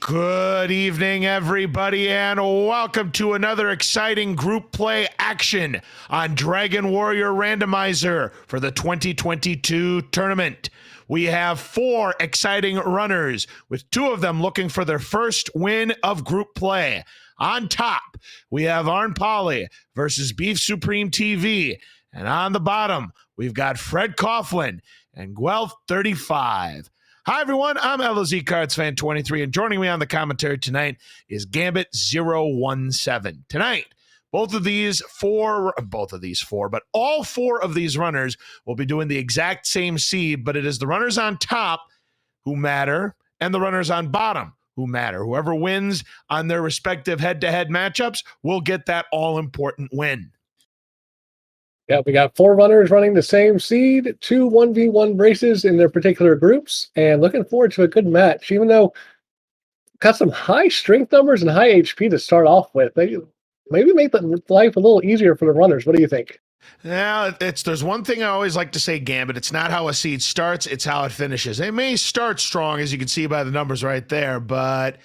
Good evening, everybody, and welcome to another exciting group play action on Dragon Warrior Randomizer for the 2022 tournament. We have 4 exciting runners, with 2 of them looking for their first win of group play. On top, we have arnpoly versus BeefSupremeTV, and on the bottom, we've got fcoughlin and Guelph35. Hi, everyone. I'm LOZ Cards Fan 23, and joining me on the commentary tonight is Gambit017. Tonight, all 4 of these runners will be doing the exact same seed, but it is the runners on top who matter and the runners on bottom who matter. Whoever wins on their respective head-to-head matchups will get that all-important win. Yeah, we got 4 runners running the same seed, 2 1v1 races in their particular groups, and looking forward to a good match. Even though got some high strength numbers and high HP to start off with, maybe make the life a little easier for the runners. What do you think? Yeah, there's one thing I always like to say, Gambit. It's not how a seed starts, it's how it finishes. It may start strong, as you can see by the numbers right there, but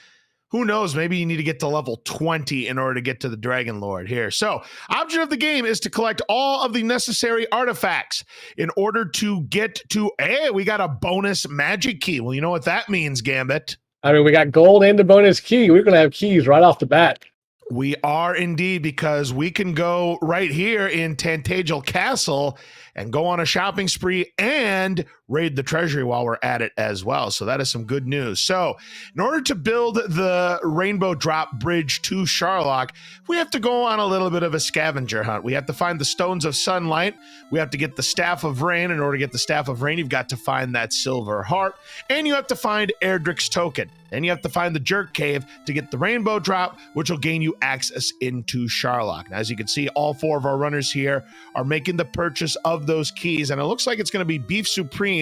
who knows? Maybe you need to get to level 20 in order to get to the Dragon Lord here. So, object of the game is to collect all of the necessary artifacts in order to get to, hey, we got a bonus magic key. Well, you know what that means, Gambit. I mean, we got gold and a bonus key. We're going to have keys right off the bat. We are indeed, because we can go right here in Untitled Castle and go on a shopping spree and raid the treasury while we're at it as well. So that is some good news. So in order to build the rainbow drop bridge to Sharlock, we have to go on a little bit of a scavenger hunt. We have to find the stones of sunlight. We have to get the staff of rain. In order to get the staff of rain, you've got to find that silver heart, and you have to find Erdrick's token. Then you have to find the jerk cave to get the rainbow drop, which will gain you access into Sharlock. Now, as you can see, all 4 of our runners here are making the purchase of those keys, and it looks like it's going to be Beef Supreme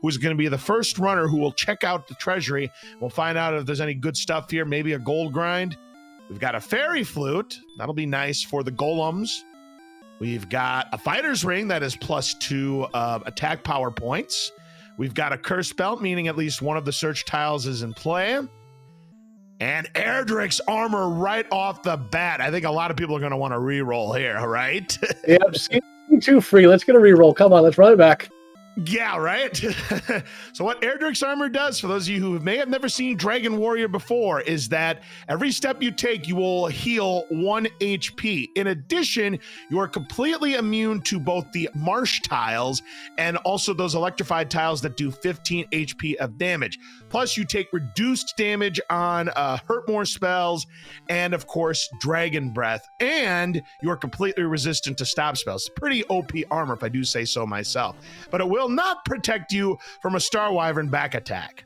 who's going to be the first runner who will check out the treasury. We'll find out if there's any good stuff here, maybe a gold grind. We've got a fairy flute. That'll be nice for the golems. We've got a fighter's ring that is +2 attack power points. We've got a curse belt, meaning at least one of the search tiles is in play. And Erdrick's armor right off the bat. I think a lot of people are going to want to re-roll here, right? Yep, C2 free. Let's get a re-roll. Come on, let's run it back. Yeah, right? So what Erdrick's armor does, for those of you who may have never seen Dragon Warrior before, is that every step you take, you will heal 1 HP. In addition, you are completely immune to both the marsh tiles and also those electrified tiles that do 15 HP of damage. Plus, you take reduced damage on hurt more spells and, of course, Dragon Breath. And you are completely resistant to stop spells. Pretty OP armor, if I do say so myself. But it will not protect you from a Star Wyvern back attack.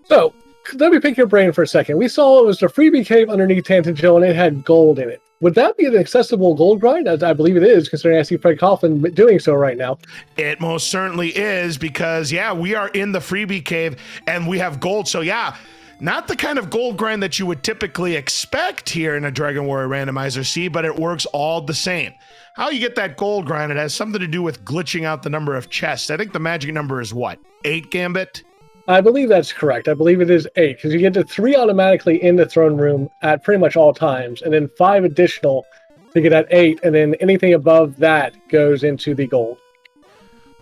So, let me pick your brain for a second. We saw it was the freebie cave underneath Tantagill, and it had gold in it. Would that be an accessible gold grind? As I believe it is, considering I see fcoughlin doing so right now. It most certainly is, because, yeah, we are in the freebie cave, and we have gold. So, yeah, not the kind of gold grind that you would typically expect here in a Dragon Warrior Randomizer C, but it works all the same. How you get that gold grind, it has something to do with glitching out the number of chests. I think the magic number is what, 8, Gambit? I believe that's correct. I believe it is 8, because you get to 3 automatically in the throne room at pretty much all times, and then 5 additional to get at 8, and then anything above that goes into the gold.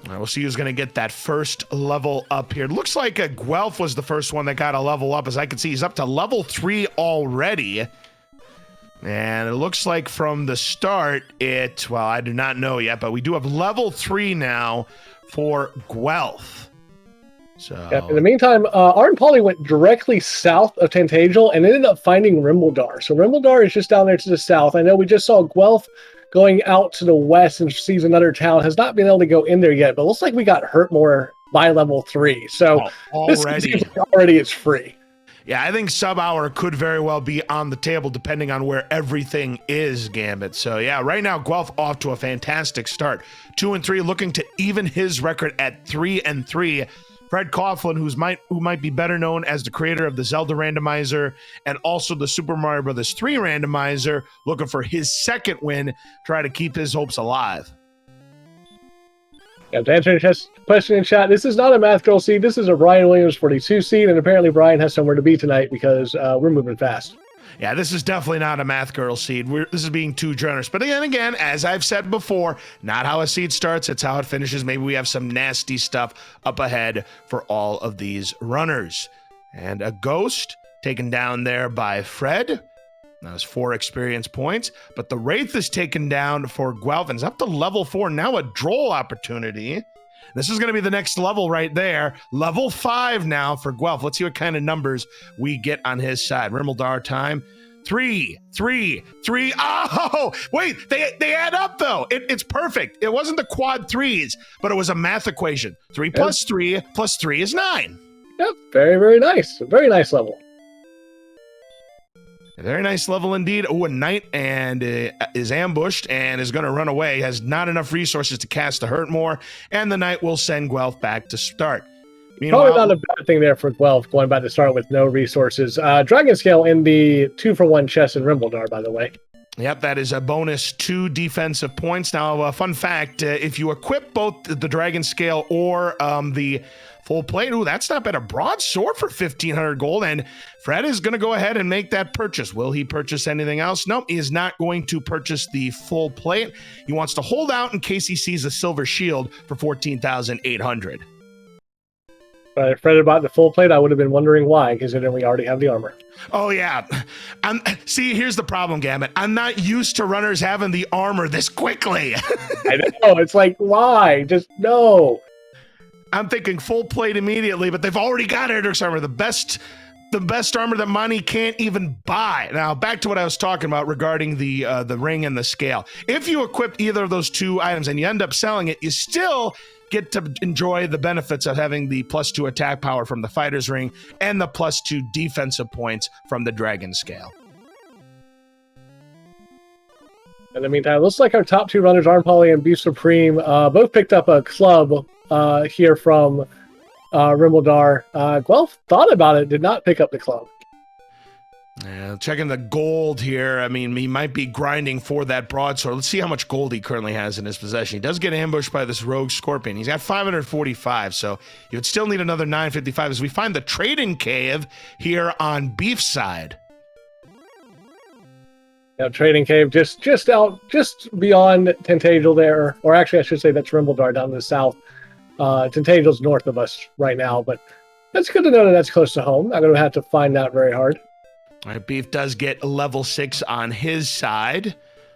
All right, we'll see who's going to get that first level up here. Looks like Guelph was the first one that got a level up. As I can see, he's up to level 3 already. And it looks like from the start, well, I do not know yet, but we do have level 3 now for Guelph. So, yeah, in the meantime, arnpoly went directly south of Tantagill and ended up finding Rimbledar. So Rimbledar is just down there to the south. I know we just saw Guelph going out to the west and sees another town. Has not been able to go in there yet, but looks like we got hurt more by level 3. So already it's free. Yeah, I think sub-hour could very well be on the table depending on where everything is, Gambit. So, yeah, right now, Guelph off to a fantastic start. 2-3, looking to even his record at 3-3. fcoughlin, who might be better known as the creator of the Zelda Randomizer and also the Super Mario Bros. 3 Randomizer, looking for his second win, try to keep his hopes alive. Yeah, to answer your question in chat, this is not a Math Girl seed. This is a Brian Williams 42 seed, and apparently Brian has somewhere to be tonight because we're moving fast. Yeah, this is definitely not a Math Girl seed. This is being too generous. But again, as I've said before, not how a seed starts, it's how it finishes. Maybe we have some nasty stuff up ahead for all of these runners. And a ghost taken down there by Fred. That was 4 experience points. But the Wraith is taken down for Guelph, and it's up to level 4. Now a droll opportunity. This is going to be the next level right there. Level 5 now for Guelph. Let's see what kind of numbers we get on his side. Rimmildar time. 3, 3, 3. Oh, wait, they add up, though. It's perfect. It wasn't the quad 3s, but it was a math equation. 3 plus 3 plus 3 is 9. Yep, very, very nice. Very nice level. A very nice level indeed. Oh, a knight and is ambushed and is going to run away. Has not enough resources to cast to hurt more, and the knight will send Guelph back to start. Probably not a bad thing there for Guelph, going back to start with no resources. Dragon Scale in the 2-for-1 chest in Rimmildar, by the way. Yep, that is a bonus 2 defensive points. Now, fun fact, if you equip both the Dragon Scale or the full plate, ooh, that's not bad. A broadsword for 1,500 gold, and Fred is going to go ahead and make that purchase. Will he purchase anything else? Nope, he is not going to purchase the full plate. He wants to hold out in case he sees a silver shield for 14,800. If Fred had bought the full plate, I would have been wondering why, considering we already have the armor. Oh, yeah. See, here's the problem, Gambit. I'm not used to runners having the armor this quickly. I know. It's like, why? Just no. I'm thinking full plate immediately, but they've already got Erdrick's armor, the best armor that money can't even buy. Now, back to what I was talking about regarding the ring and the scale. If you equip either of those 2 items and you end up selling it, you still get to enjoy the benefits of having the +2 attack power from the fighter's ring and the +2 defensive points from the dragon scale. In the meantime, looks like our top 2 runners, arnpoly and Beef Supreme, both picked up a club here from Rimmildar. Guelph thought about it, did not pick up the club. Checking the gold here. I mean, he might be grinding for that broadsword. Let's see how much gold he currently has in his possession. He does get ambushed by this rogue scorpion. He's got 545, so you would still need another 955 as we find the trading cave here on Beef's side. Yeah, trading cave just beyond Tentagel there, or actually I should say that's Rimmildar down to the south. Tentagel's north of us right now, but that's good to know that that's close to home. I'm going to have to find that very hard. All right, Beef does get level 6 on his side.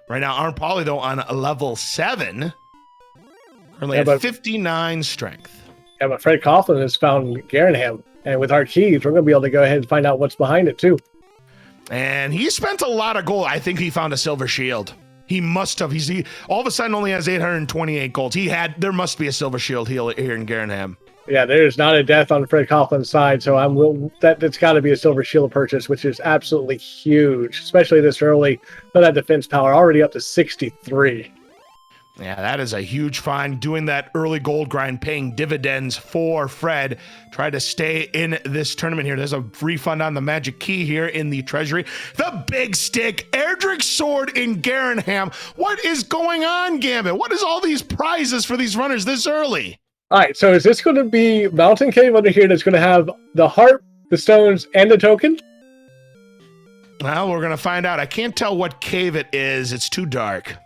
Right now, arnpoly, though, on a level 7. Currently at 59 strength. Yeah, but Fred Coughlin has found Garenham, and with our keys, we're going to be able to go ahead and find out what's behind it, too. And he spent a lot of gold. I think he found a silver shield. He must have. He all of a sudden only has 828 gold. There must be a silver shield here in Garenham. Yeah, there's not a death on Fred Coughlin's side, so that's got to be a silver shield purchase, which is absolutely huge, especially this early. But that defense power already up to 63. Yeah, that is a huge find. Doing that early gold grind, paying dividends for Fred. Try to stay in this tournament here. There's a refund on the magic key here in the treasury. The big stick, Erdrick's sword in Garenham. What is going on, Gambit? What is all these prizes for these runners this early? All right, so is this going to be Mountain Cave under here that's going to have the heart, the stones, and the token? Well, we're going to find out. I can't tell what cave it is. It's too dark.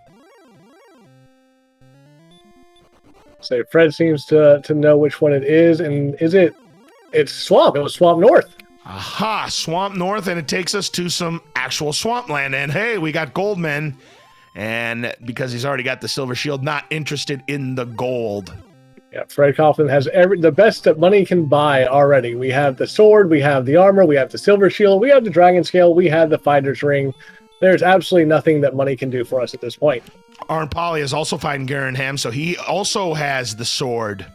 So Fred seems to know which one it is, and it's Swamp. It was Swamp North. Aha, Swamp North, and it takes us to some actual swampland. And hey, we got Goldman, and because he's already got the silver shield, not interested in the gold. Yeah, Fred Coughlin has the best that money can buy already. We have the sword, we have the armor, we have the silver shield, we have the dragon scale, we have the fighter's ring. There's absolutely nothing that money can do for us at this point. arnpoly is also fighting Garenham, so he also has the sword.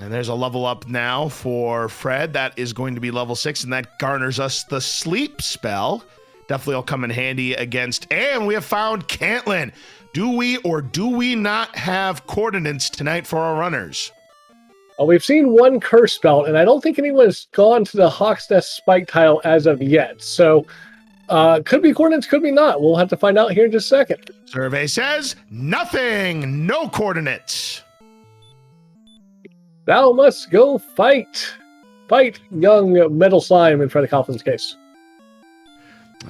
And there's a level up now for Fred. That is going to be level 6, and that garners us the sleep spell. Definitely will come in handy against. And we have found Cantlin. Do we or do we not have coordinates tonight for our runners? Well, we've seen one curse belt, and I don't think anyone's gone to the Hawk's Nest spike tile as of yet. So Could be coordinates, could be not. We'll have to find out here in just a second. Survey says nothing. No coordinates. Thou must go fight. Fight young metal slime in Fred Coughlin's case.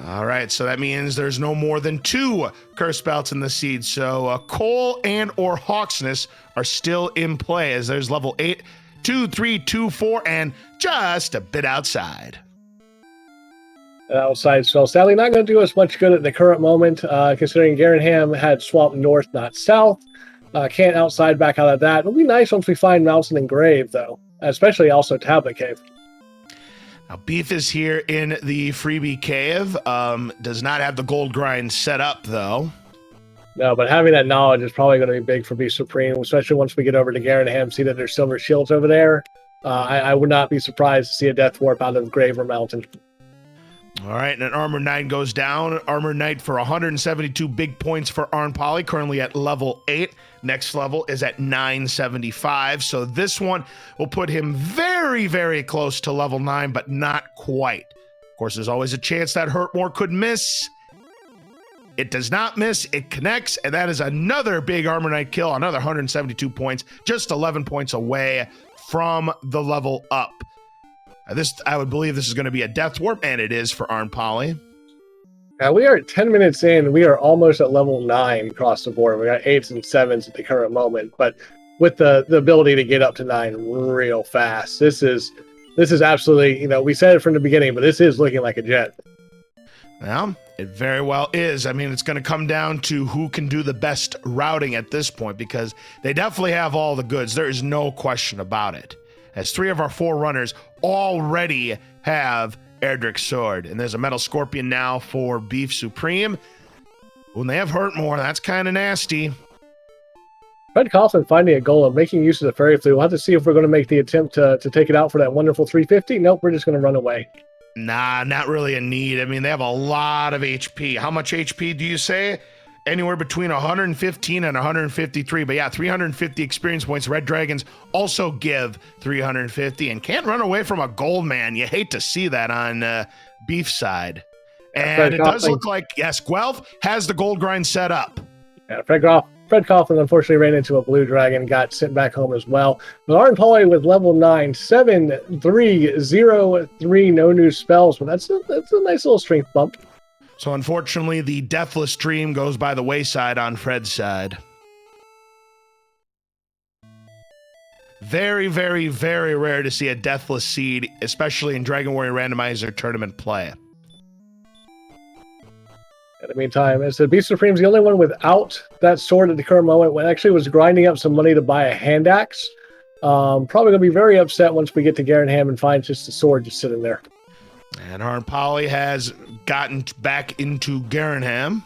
All right, so that means there's no more than 2 curse belts in the seed. So Cole and or Hawksness are still in play as there's level 8, 2, 3, 2, 4, and just a bit outside. Outside spell, sadly, not going to do us much good at the current moment, considering Garanham had swapped north, not south. Can't outside back out of that. It'll be nice once we find Mountain and Grave, though, especially also Tablet Cave. Now, Beef is here in the freebie cave. Does not have the gold grind set up, though. No, but having that knowledge is probably going to be big for Beef Supreme, especially once we get over to Garanham, see that there's silver shields over there. I would not be surprised to see a Death Warp out of Grave or Mountain. All right, and an Armor Knight goes down. Armor Knight for 172 big points for Arnpoly, currently at level 8. Next level is at 975, so this one will put him very, very close to level 9, but not quite. Of course, there's always a chance that Hurtmore could miss. It does not miss, it connects, and that is another big Armor Knight kill, another 172 points, just 11 points away from the level up. I would believe this is going to be a Death Warp, and it is for Arnpoly. We are at 10 minutes in. We are almost at level 9 across the board. We got 8s and 7s at the current moment, but with the ability to get up to 9 real fast. This is absolutely, we said it from the beginning, but this is looking like a jet. Well, it very well is. I mean, it's going to come down to who can do the best routing at this point, because they definitely have all the goods. There is no question about it. As 3 of our 4 runners already have Erdrick's Sword. And there's a Metal Scorpion now for Beef Supreme. When they have Hurtmore, that's kind of nasty. Fred Coughlin finding a goal of making use of the Fairy Flute. We'll have to see if we're going to make the attempt to take it out for that wonderful 350. Nope, we're just going to run away. Nah, not really a need. I mean, they have a lot of HP. How much HP do you say? Anywhere between 115 and 153. But yeah, 350 experience points. Red Dragons also give 350 and can't run away from a gold man. You hate to see that on Beef's side. And it does look like, yes, Guelph has the gold grind set up. Yeah, Fred Coughlin unfortunately ran into a blue dragon, got sent back home as well. But Arnpoly with level 9, 7-3-0-3, no new spells. But that's a nice little strength bump. So unfortunately, the Deathless Dream goes by the wayside on Fred's side. Very, very, very rare to see a Deathless Seed, especially in Dragon Warrior Randomizer tournament play. In the meantime, as the Beast Supreme's the only one without that sword at the current moment, when actually was grinding up some money to buy a hand axe. Probably going to be very upset once we get to Garanham and find just the sword just sitting there. And Arnpoly has gotten back into Garanham.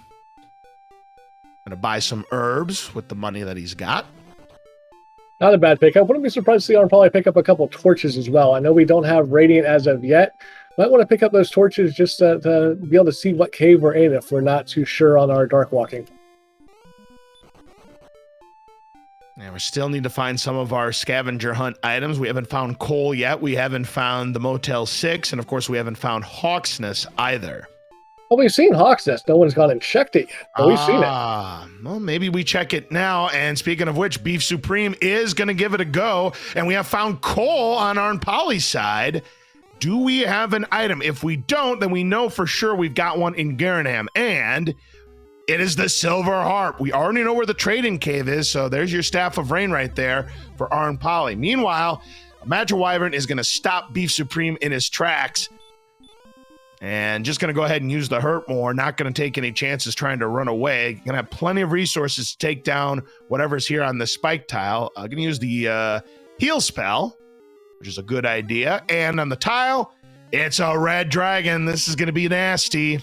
Gonna buy some herbs with the money that he's got. Not a bad pickup. Wouldn't be surprised to see Arnpoly pick up a couple torches as well. I know we don't have Radiant as of yet. Might want to pick up those torches just to be able to see what cave we're in if we're not too sure on our dark walking. And we still need to find some of our scavenger hunt items. We haven't found coal yet. We haven't found the Motel 6. And of course, we haven't found Hawksnest either. Well, we've seen Hawksnest. No one's gone and checked it yet, but we've seen it. Well, maybe we check it now. And speaking of which, Beef Supreme is going to give it a go. And we have found coal on Arnpoly's side. Do we have an item? If we don't, then we know for sure we've got one in Garanham. And it is the Silver Harp. We already know where the trading cave is, so there's your Staff of Rain right there for Arnpoly. Meanwhile, Magic Wyvern is going to stop Beef Supreme in his tracks and just going to go ahead and use the Hurtmore. Not going to take any chances trying to run away. Going to have plenty of resources to take down whatever's here on the spike tile. Going to use the heal spell, which is a good idea. And on the tile, it's a red dragon. This is going to be nasty.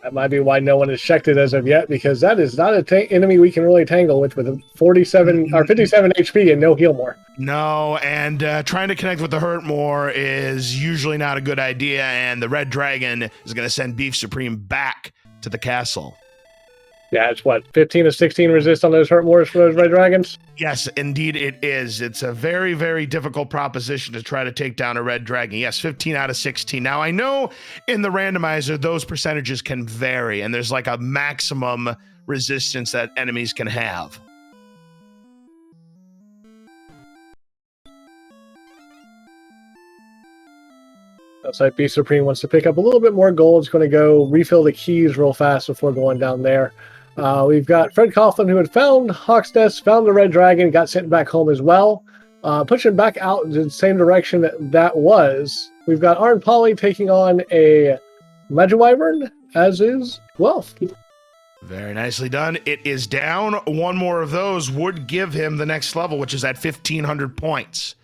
That might be why no one has checked it as of yet, because that is not an enemy we can really tangle with 47 or 57 HP and no heal more. No, and trying to connect with the Hurtmore is usually not a good idea, and the red dragon is going to send Beef Supreme back to the castle. Yeah, it's what, 15 to 16 resist on those hurt wars for those red dragons? Yes, indeed it is. It's a very, very difficult proposition to try to take down a red dragon. Yes, 15 out of 16. Now, I know in the randomizer, those percentages can vary, and there's like a maximum resistance that enemies can have. Looks like Beast Supreme wants to pick up a little bit more gold. It's going to go refill the keys real fast before going down there. We've got fcoughlin, who had found Hawk's Nest, found the red dragon, got sent back home as well. Pushing back out in the same direction that was. We've got arnpoly taking on a Wyvern, as is Guelph. Very nicely done. It is down. One more of those would give him the next level, which is at 1,500 points.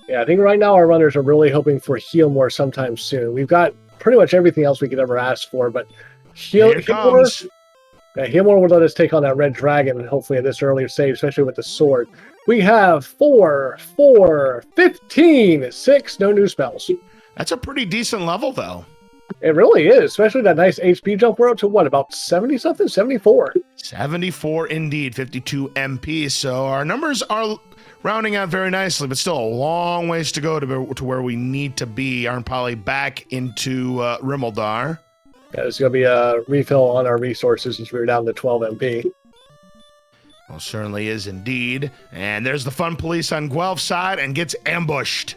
Yeah, I think right now our runners are really hoping for heal more sometime soon. We've got pretty much everything else we could ever ask for, but heal more. Yeah, heal more would let us take on that red dragon, hopefully at this earlier stage, especially with the sword. We have 4, 15, 6, no new spells. That's a pretty decent level, though. It really is, especially that nice HP jump. We're up to what, about 70-something? 74. 74 indeed, 52 MP. So our numbers are rounding out very nicely, but still a long ways to go to where we need to be. arnpoly back into Rimuldar. Yeah, there's going to be a refill on our resources since we were down to 12 MP. Well, certainly is indeed. And there's the fun police on Guelph's side and gets ambushed.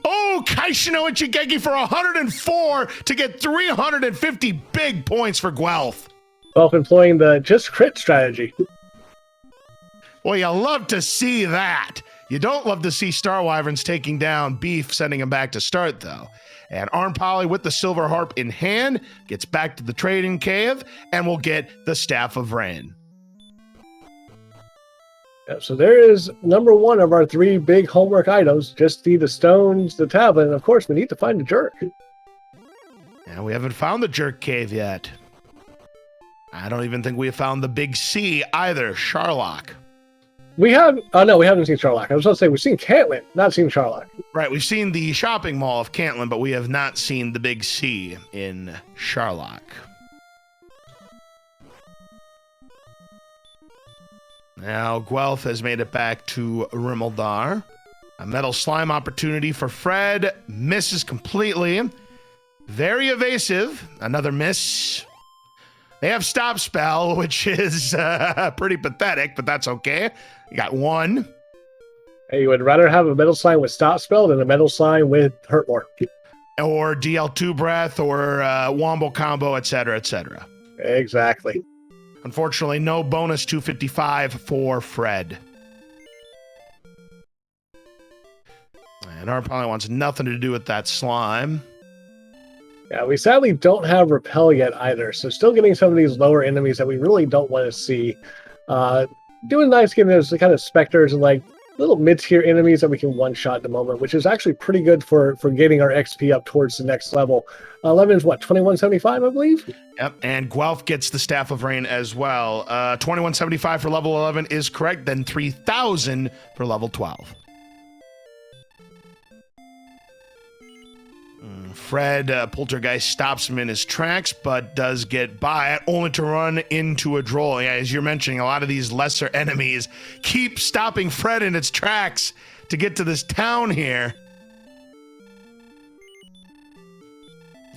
Oh, Kaishino Ichigeki for 104 to get 350 big points for Guelph. Guelph employing the just crit strategy. Well, you love to see that. You don't love to see Star Wyverns taking down Beef, sending him back to start, though. And arnpoly with the silver harp in hand gets back to the trading cave and will get the Staff of Rain. Yep, so there is number one of our 3 big homework items. Just the stones, the tablet, and of course we need to find the jerk. And we haven't found the jerk cave yet. I don't even think we have found the big C either, Charlock. We have, no, we haven't seen Charlock. I was going to say we've seen Cantlin, not seen Charlock. Right, we've seen the shopping mall of Cantlin, but we have not seen the big C in Charlock. Now, Guelph has made it back to Rimuldar. A metal slime opportunity for Fred. Misses completely. Very evasive. Another miss. They have Stop Spell, which is pretty pathetic, but that's okay. You got 1. Hey, you would rather have a metal slime with Stop Spell than a metal slime with Hurt More. Or DL2 Breath, or Wombo Combo, etc., etc. Exactly. Unfortunately, no bonus 255 for Fred. And arnpoly wants nothing to do with that slime. Yeah, we sadly don't have Repel yet either, so still getting some of these lower enemies that we really don't want to see. Doing nice getting those kind of specters and like little mid-tier enemies that we can one-shot at the moment, which is actually pretty good for getting our XP up towards the next level. 11 is what, 2175, I believe? Yep, and Guelph gets the Staff of Rain as well. 2175 for level 11 is correct, then 3000 for level 12. Fred Poltergeist stops him in his tracks, but does get by it, only to run into a droll. Yeah, as you're mentioning, a lot of these lesser enemies keep stopping Fred in its tracks to get to this town here.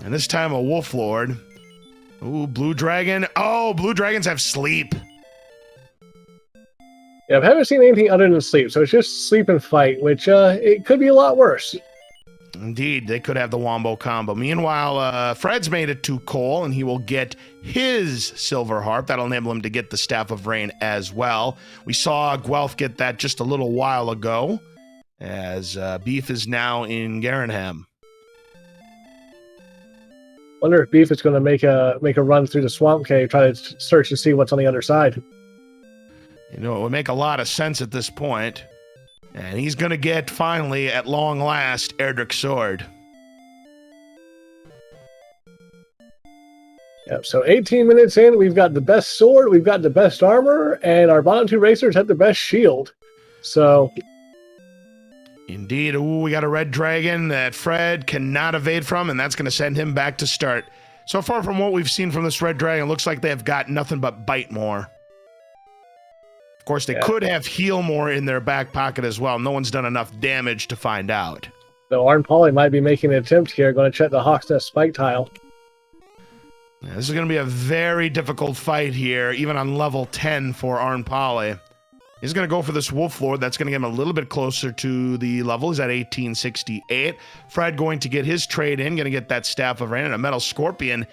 And this time a Wolf Lord. Ooh, Blue Dragon. Oh, Blue Dragons have sleep. Yeah, I haven't seen anything other than sleep, so it's just sleep and fight, which it could be a lot worse. Indeed, they could have the Wombo Combo. Meanwhile, Fred's made it to Cole, and he will get his Silver Harp. That'll enable him to get the Staff of Rain as well. We saw Guelph get that just a little while ago, as Beef is now in Garenham. Wonder if Beef is going to make a run through the Swamp Cave, try to search and see what's on the other side. You know, it would make a lot of sense at this point. And he's going to get, finally, at long last, Erdrick's Sword. Yep, so 18 minutes in, we've got the best sword, we've got the best armor, and our bottom 2 racers have the best shield. So... Indeed. Ooh, we got a red dragon that Fred cannot evade from, and that's going to send him back to start. So far from what we've seen from this Red Dragon, looks like they've got nothing but Bite More. Of course, they could have Heal More in their back pocket as well. No one's done enough damage to find out. So arnpoly might be making an attempt here, going to check the Hawk's Nest Spike Tile. Yeah, this is going to be a very difficult fight here, even on level 10 for arnpoly. He's going to go for this Wolf Lord. That's going to get him a little bit closer to the level. He's at 1868. Fred going to get his trade in, going to get that Staff of Rain and a Metal Scorpion,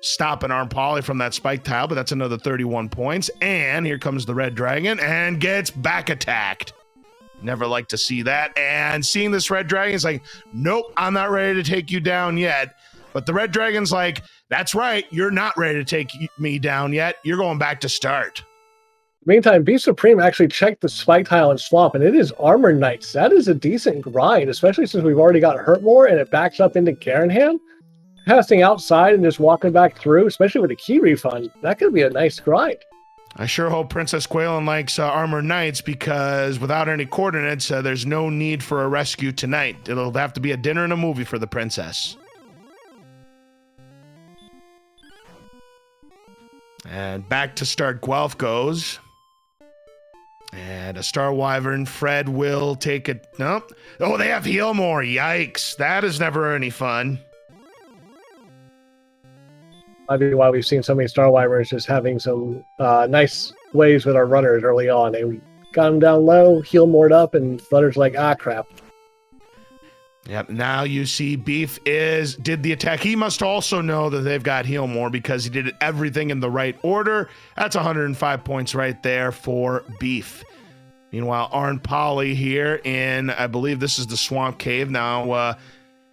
stopping arnpoly from that Spike Tile, but that's another 31 points. And here comes the Red Dragon and gets back attacked. Never like to see that. And seeing this Red Dragon is like, nope, I'm not ready to take you down yet. But the Red Dragon's like, that's right, you're not ready to take me down yet. You're going back to start. Meantime, Beast Supreme actually checked the Spike Tile and Swamp, and it is Armor Knights. That is a decent grind, especially since we've already got Hurt More and it backs up into Garenham. Casting outside and just walking back through, especially with a key refund, that could be a nice grind. I sure hope Princess Guelph likes Armor Knights, because without any coordinates, there's no need for a rescue tonight. It'll have to be a dinner and a movie for the princess. And back to start Guelph goes. And a Star Wyvern. Fred will take it. Nope. Oh, they have Heal More. Yikes. That is never any fun. Might be why we've seen so many Star Wyverns just having some nice ways with our runners early on. They got them down low, heal moored up, and Flutter's like, ah, crap. Yep, now you see Beef did the attack. He must also know that they've got Heal More because he did everything in the right order. That's 105 points right there for Beef. Meanwhile, arnpoly here in, I believe this is the Swamp Cave. Now,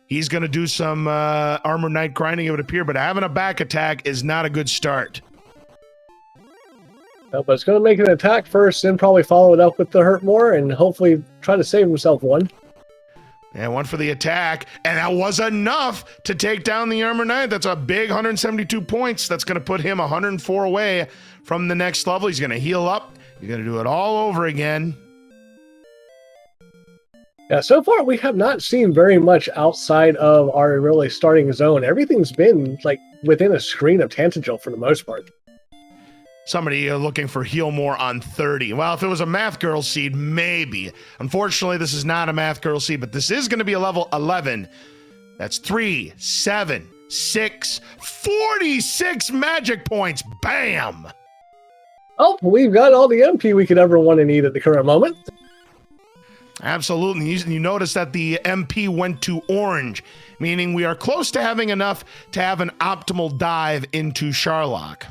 he's going to do some Armor Knight grinding, it would appear, but having a back attack is not a good start. No, but it's going to make an attack first, then probably follow it up with the Hurt More, and hopefully try to save himself one. And one for the attack, and that was enough to take down the Armor Knight. That's a big 172 points. That's going to put him 104 away from the next level. He's going to heal up. He's going to do it all over again. Yeah, so far we have not seen very much outside of our really starting zone. Everything's been like within a screen of Tantagel for the most part. Somebody looking for Heal More on 30. Well, if it was a Math Girl seed, maybe. Unfortunately, this is not a Math Girl seed, but this is going to be a level 11. That's 3, 7, 6, 46 magic points. Bam! Oh, we've got all the MP we could ever want to need at the current moment. Absolutely. You notice that the MP went to orange, meaning we are close to having enough to have an optimal dive into Sharlock.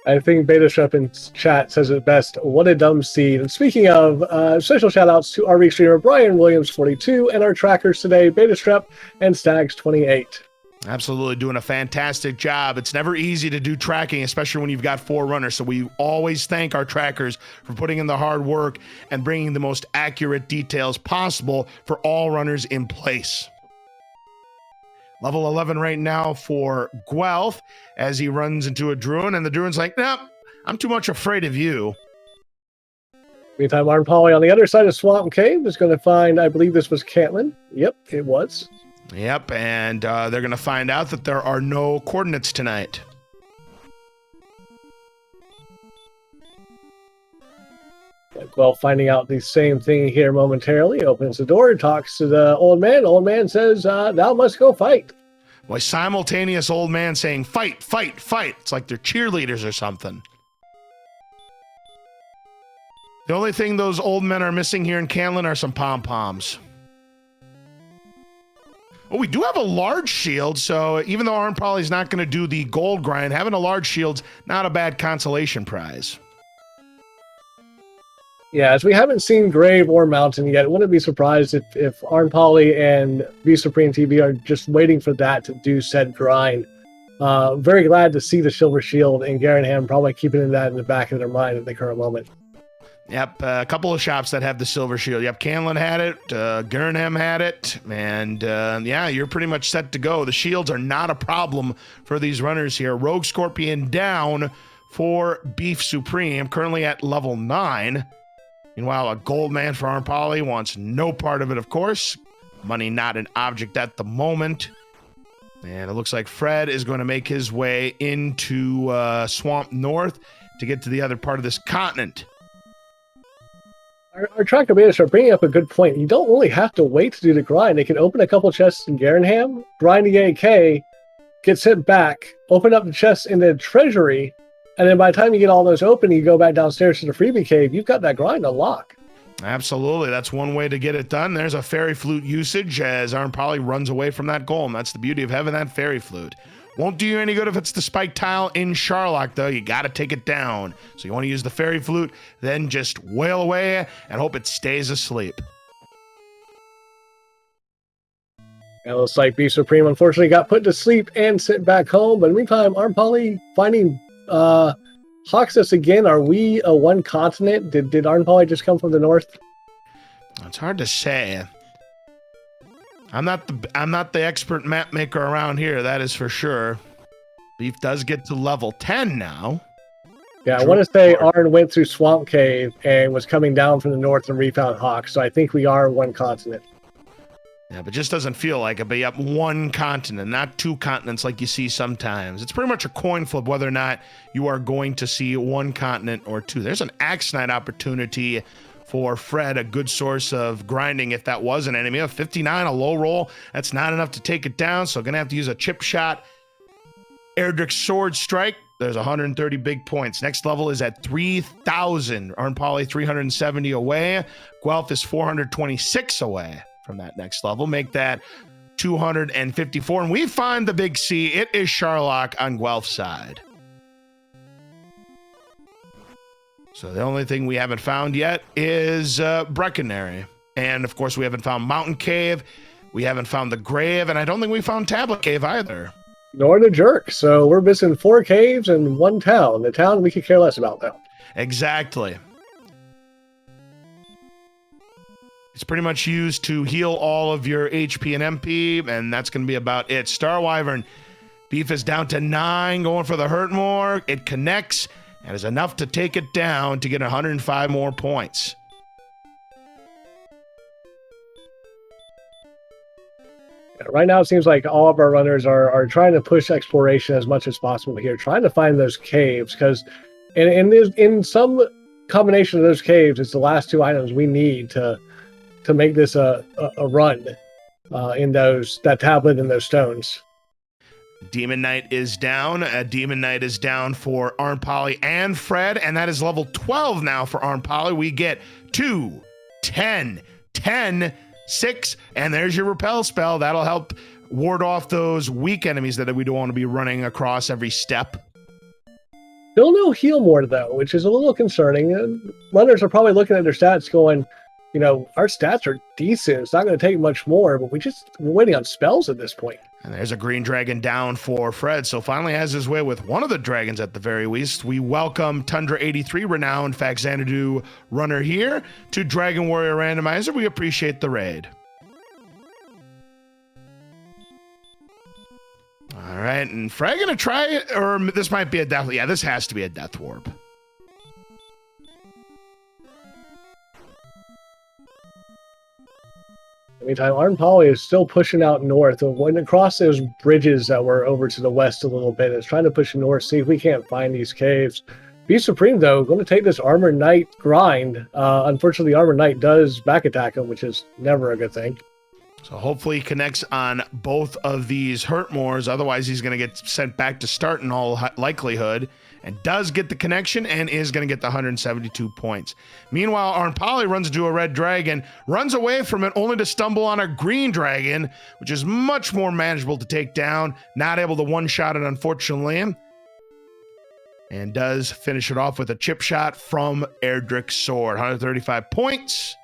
I think BetaStrep in chat says it best. What a dumb seed. And speaking of, special shout outs to our week streamer Brian Williams 42 and our trackers today, BetaStrep and Stags 28. Absolutely doing a fantastic job. It's never easy to do tracking, especially when you've got 4 runners. So we always thank our trackers for putting in the hard work and bringing the most accurate details possible for all runners in place. Level 11 right now for Guelph as he runs into a Druin, and the Druin's like, nope, I'm too much afraid of you. Meantime, arnpoly on the other side of Swamp Cave is going to find, I believe this was Caitlin. Yep, it was. Yep, and they're going to find out that there are no coordinates tonight. Guelph finding out the same thing here momentarily, opens the door, talks to the old man. Old man says, thou must go fight. Why, simultaneous old man saying, fight, fight, fight. It's like they're cheerleaders or something. The only thing those old men are missing here in Canlin are some pom-poms. Oh, we do have a large shield, so even though arnpoly's not going to do the gold grind, having a large shield's not a bad consolation prize. Yeah, as we haven't seen Grave or Mountain yet, wouldn't be surprised if arnpoly and BeefSupremeTV are just waiting for that to do said grind. Very glad to see the Silver Shield and Garenham probably keeping that in the back of their mind at the current moment. Yep, a couple of shops that have the Silver Shield. Yep, Canlin had it, Garenham had it, and yeah, you're pretty much set to go. The shields are not a problem for these runners here. Rogue Scorpion down for Beef Supreme, currently at level 9. Meanwhile, a gold man for arnpoly wants no part of it, of course. Money not an object at the moment. And it looks like Fred is going to make his way into Swamp North to get to the other part of this continent. Our tracker betas are bringing up a good point. You don't really have to wait to do the grind. They can open a couple chests in Garenham, grind the AK, get sent back, open up the chests in the treasury, and then by the time you get all those open, you go back downstairs to the freebie cave. You've got that grind unlocked. Absolutely. That's one way to get it done. There's a fairy flute usage as arnpoly runs away from that golem. That's the beauty of having that fairy flute. Won't do you any good if it's the spike tile in Sharlock, though. You got to take it down. So you want to use the fairy flute, then just wail away and hope it stays asleep. It looks like Beef Supreme unfortunately got put to sleep and sent back home. But in the meantime, arnpoly finding Hoxus again. Are we a one continent? Did arnpoly just come from the north? It's hard to say. I'm not the expert map maker around here, that is for sure. Beef does get to level 10 now. Yeah, I want to say Arn went through Swamp Cave and was coming down from the north and refound Hawk, so I think we are one continent. Yeah, but just doesn't feel like it. But yep, one continent, not two continents like you see sometimes. It's pretty much a coin flip whether or not you are going to see one continent or two. There's an Axe Knight opportunity for Fred, a good source of grinding if that was an enemy. A 59, a low roll, that's not enough to take it down, so gonna have to use a chip shot. Erdrick's Sword Strike, there's 130 big points. Next level is at 3,000. arnpoly 370 away. Guelph is 426 away from that next level. Make that 254. And we find the big C. It is Sharlock on Guelph's side. So the only thing we haven't found yet is Breckenary. And of course, we haven't found Mountain Cave. We haven't found the Grave. And I don't think we found Tablet Cave either. Nor the Jerk. So we're missing 4 caves and 1 town. The town we could care less about, though. Exactly. It's pretty much used to heal all of your HP and MP, and that's going to be about it. Star Wyvern, Beef is down to 9, going for the Hurt More. It connects, and is enough to take it down to get 105 more points. Right now, it seems like all of our runners are trying to push exploration as much as possible here, trying to find those caves, because in some combination of those caves, it's the last 2 items we need to make this a run in that tablet and those stones. Demon Knight is down. Demon Knight is down for arnpoly and Fred, and that is level 12 now for arnpoly. We get 2, 10, 10, 6, and there's your repel spell. That'll help ward off those weak enemies that we don't want to be running across every step. Still no heal more, though, which is a little concerning. Runners are probably looking at their stats going, you know, our stats are decent. It's not going to take much more, but we're waiting on spells at this point. And there's a green dragon down for Fred, so finally has his way with one of the dragons at the very least. We welcome Tundra83, renowned Faxanadu runner here, to Dragon Warrior Randomizer. We appreciate the raid. All right, and Fred gonna try it, or this might be a death. Yeah, this has to be a death warp. Meantime, arnpoly is still pushing out north. When across those bridges that were over to the west a little bit, it's trying to push north, see if we can't find these caves. Beef Supreme, though, going to take this Armor Knight grind. Unfortunately, the Armor Knight does back attack him, which is never a good thing. So hopefully he connects on both of these Hurtmores. Otherwise, he's going to get sent back to start in all likelihood. And does get the connection and is going to get the 172 points. Meanwhile, arnpoly runs into a red dragon, runs away from it only to stumble on a green dragon, which is much more manageable to take down. Not able to one-shot it, unfortunately. And does finish it off with a chip shot from Erdrick's Sword. 135 points.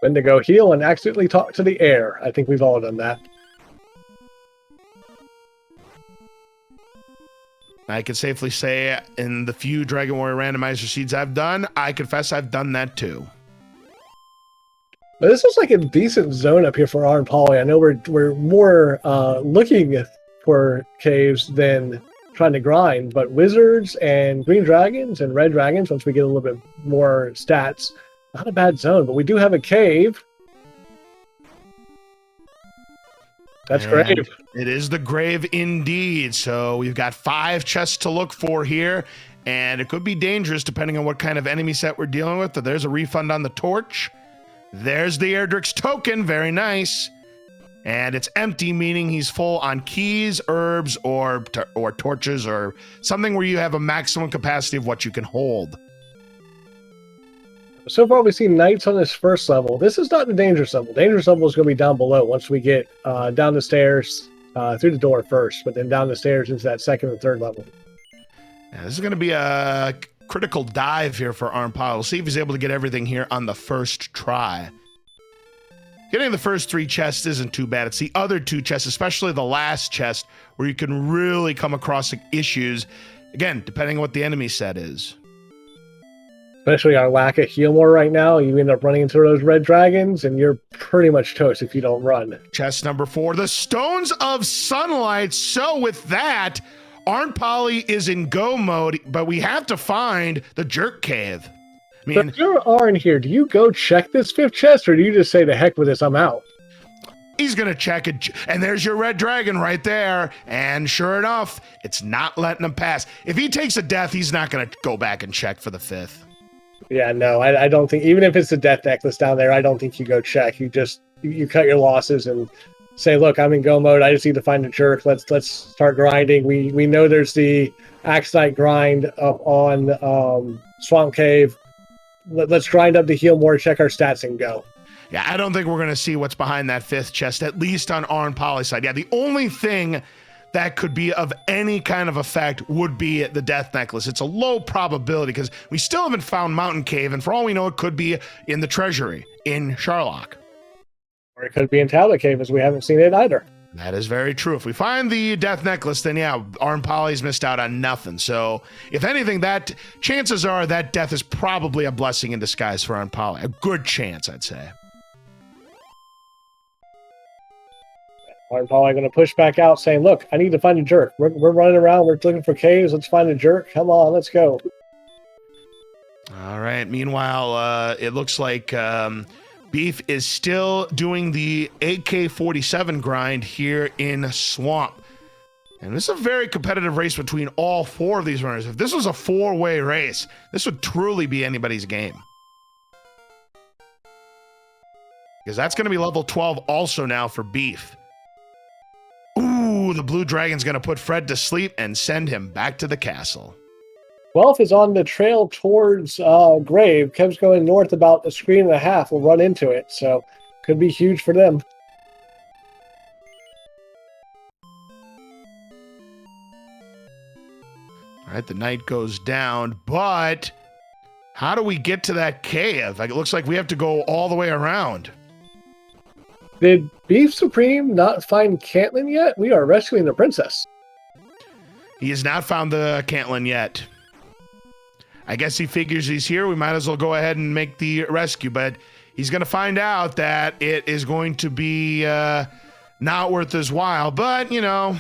When to go heal and accidentally talk to the air. I think we've all done that. I can safely say in the few Dragon Warrior Randomizer seeds I've done, I confess I've done that too. But this looks like a decent zone up here for arnpoly. I know we're more looking for caves than trying to grind, but wizards and green dragons and red dragons, once we get a little bit more stats, not a bad zone. But we do have a cave. That's And great. it is the grave indeed. So we've got 5 chests to look for here, and it could be dangerous depending on what kind of enemy set we're dealing with. But there's a refund on the torch. There's the Erdrick's token. Very nice. And it's empty, meaning he's full on keys, herbs, or torches, or something where you have a maximum capacity of what you can hold. So far, we've seen knights on this first level. This is not the dangerous level. Dangerous level is going to be down below once we get down the stairs, through the door first, but then down the stairs into that second and third level. Now, this is going to be a critical dive here for arnpoly. We'll see if he's able to get everything here on the first try. Getting the first 3 chests isn't too bad. It's the other 2 chests, especially the last chest, where you can really come across issues. Again, depending on what the enemy set is. Especially our lack of heal more right now. You end up running into those red dragons, and you're pretty much toast if you don't run. Chest number 4, the Stones of Sunlight. So with that, arnpoly is in go mode, but we have to find the Jerk Cave. I So mean, if you're Arn here, do you go check this 5th chest, or do you just say, the heck with this, I'm out? he's going to check it. And there's your red dragon right there. And sure enough, it's not letting him pass. If he takes a death, he's not going to go back and check for the 5th. Yeah, no, I don't think, even if it's the death necklace down there, I don't think you go check. You just, you cut your losses and say, look, I'm in go mode. I just need to find a jerk. Let's start grinding. We know there's the Axonite grind up on Swamp Cave. Let's grind up the heal more, check our stats, and go. Yeah, I don't think we're going to see what's behind that 5th chest, at least on arnpoly's side. Yeah, the only thing that could be of any kind of effect would be the death necklace. It's a low probability because we still haven't found Mountain Cave, and for all we know, it could be in the treasury in Sharlock. Or it could be in Tablet Cave, as we haven't seen it either. That is very true. If we find the death necklace, then yeah, arnpoly's missed out on nothing. So if anything, that chances are that death is probably a blessing in disguise for arnpoly. A good chance, I'd say. Arnpoly going to push back out, saying, look, I need to find a jerk. We're running around. We're looking for caves. Let's find a jerk. Come on, let's go. All right. Meanwhile, it looks like Beef is still doing the AK-47 grind here in Swamp. And this is a very competitive race between all 4 of these runners. If this was a 4-way race, this would truly be anybody's game. Because that's going to be level 12 also now for Beef. Ooh, the blue dragon's going to put Fred to sleep and send him back to the castle. Guelph is on the trail towards Grave. Kev's going north about a screen and a half. We'll run into it, so could be huge for them. All right, the night goes down, but how do we get to that cave? Like, it looks like we have to go all the way around. Did Beef Supreme not find Caitlin yet? We are rescuing the princess. He has not found the Cantlin yet. I guess he figures he's here. We might as well go ahead and make the rescue, but he's going to find out that it is going to be not worth his while. But, you know,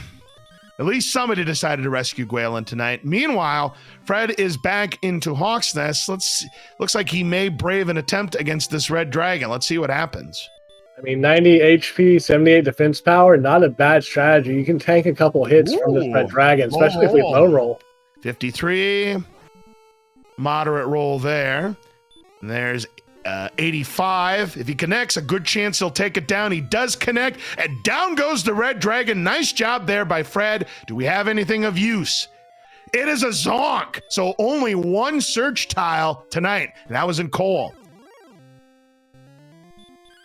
at least somebody decided to rescue Guelph tonight. Meanwhile, Fred is back into Hawk's Nest. Looks like he may brave an attempt against this red dragon. Let's see what happens. I mean, 90 HP, 78 defense power, not a bad strategy. You can tank a couple hits from this red dragon, especially if we low roll. 53. Moderate roll there. And there's 85. If he connects, a good chance he'll take it down. He does connect, and down goes the red dragon. Nice job there by Fred. Do we have anything of use? It is a zonk. So only 1 search tile tonight, and that was in coal.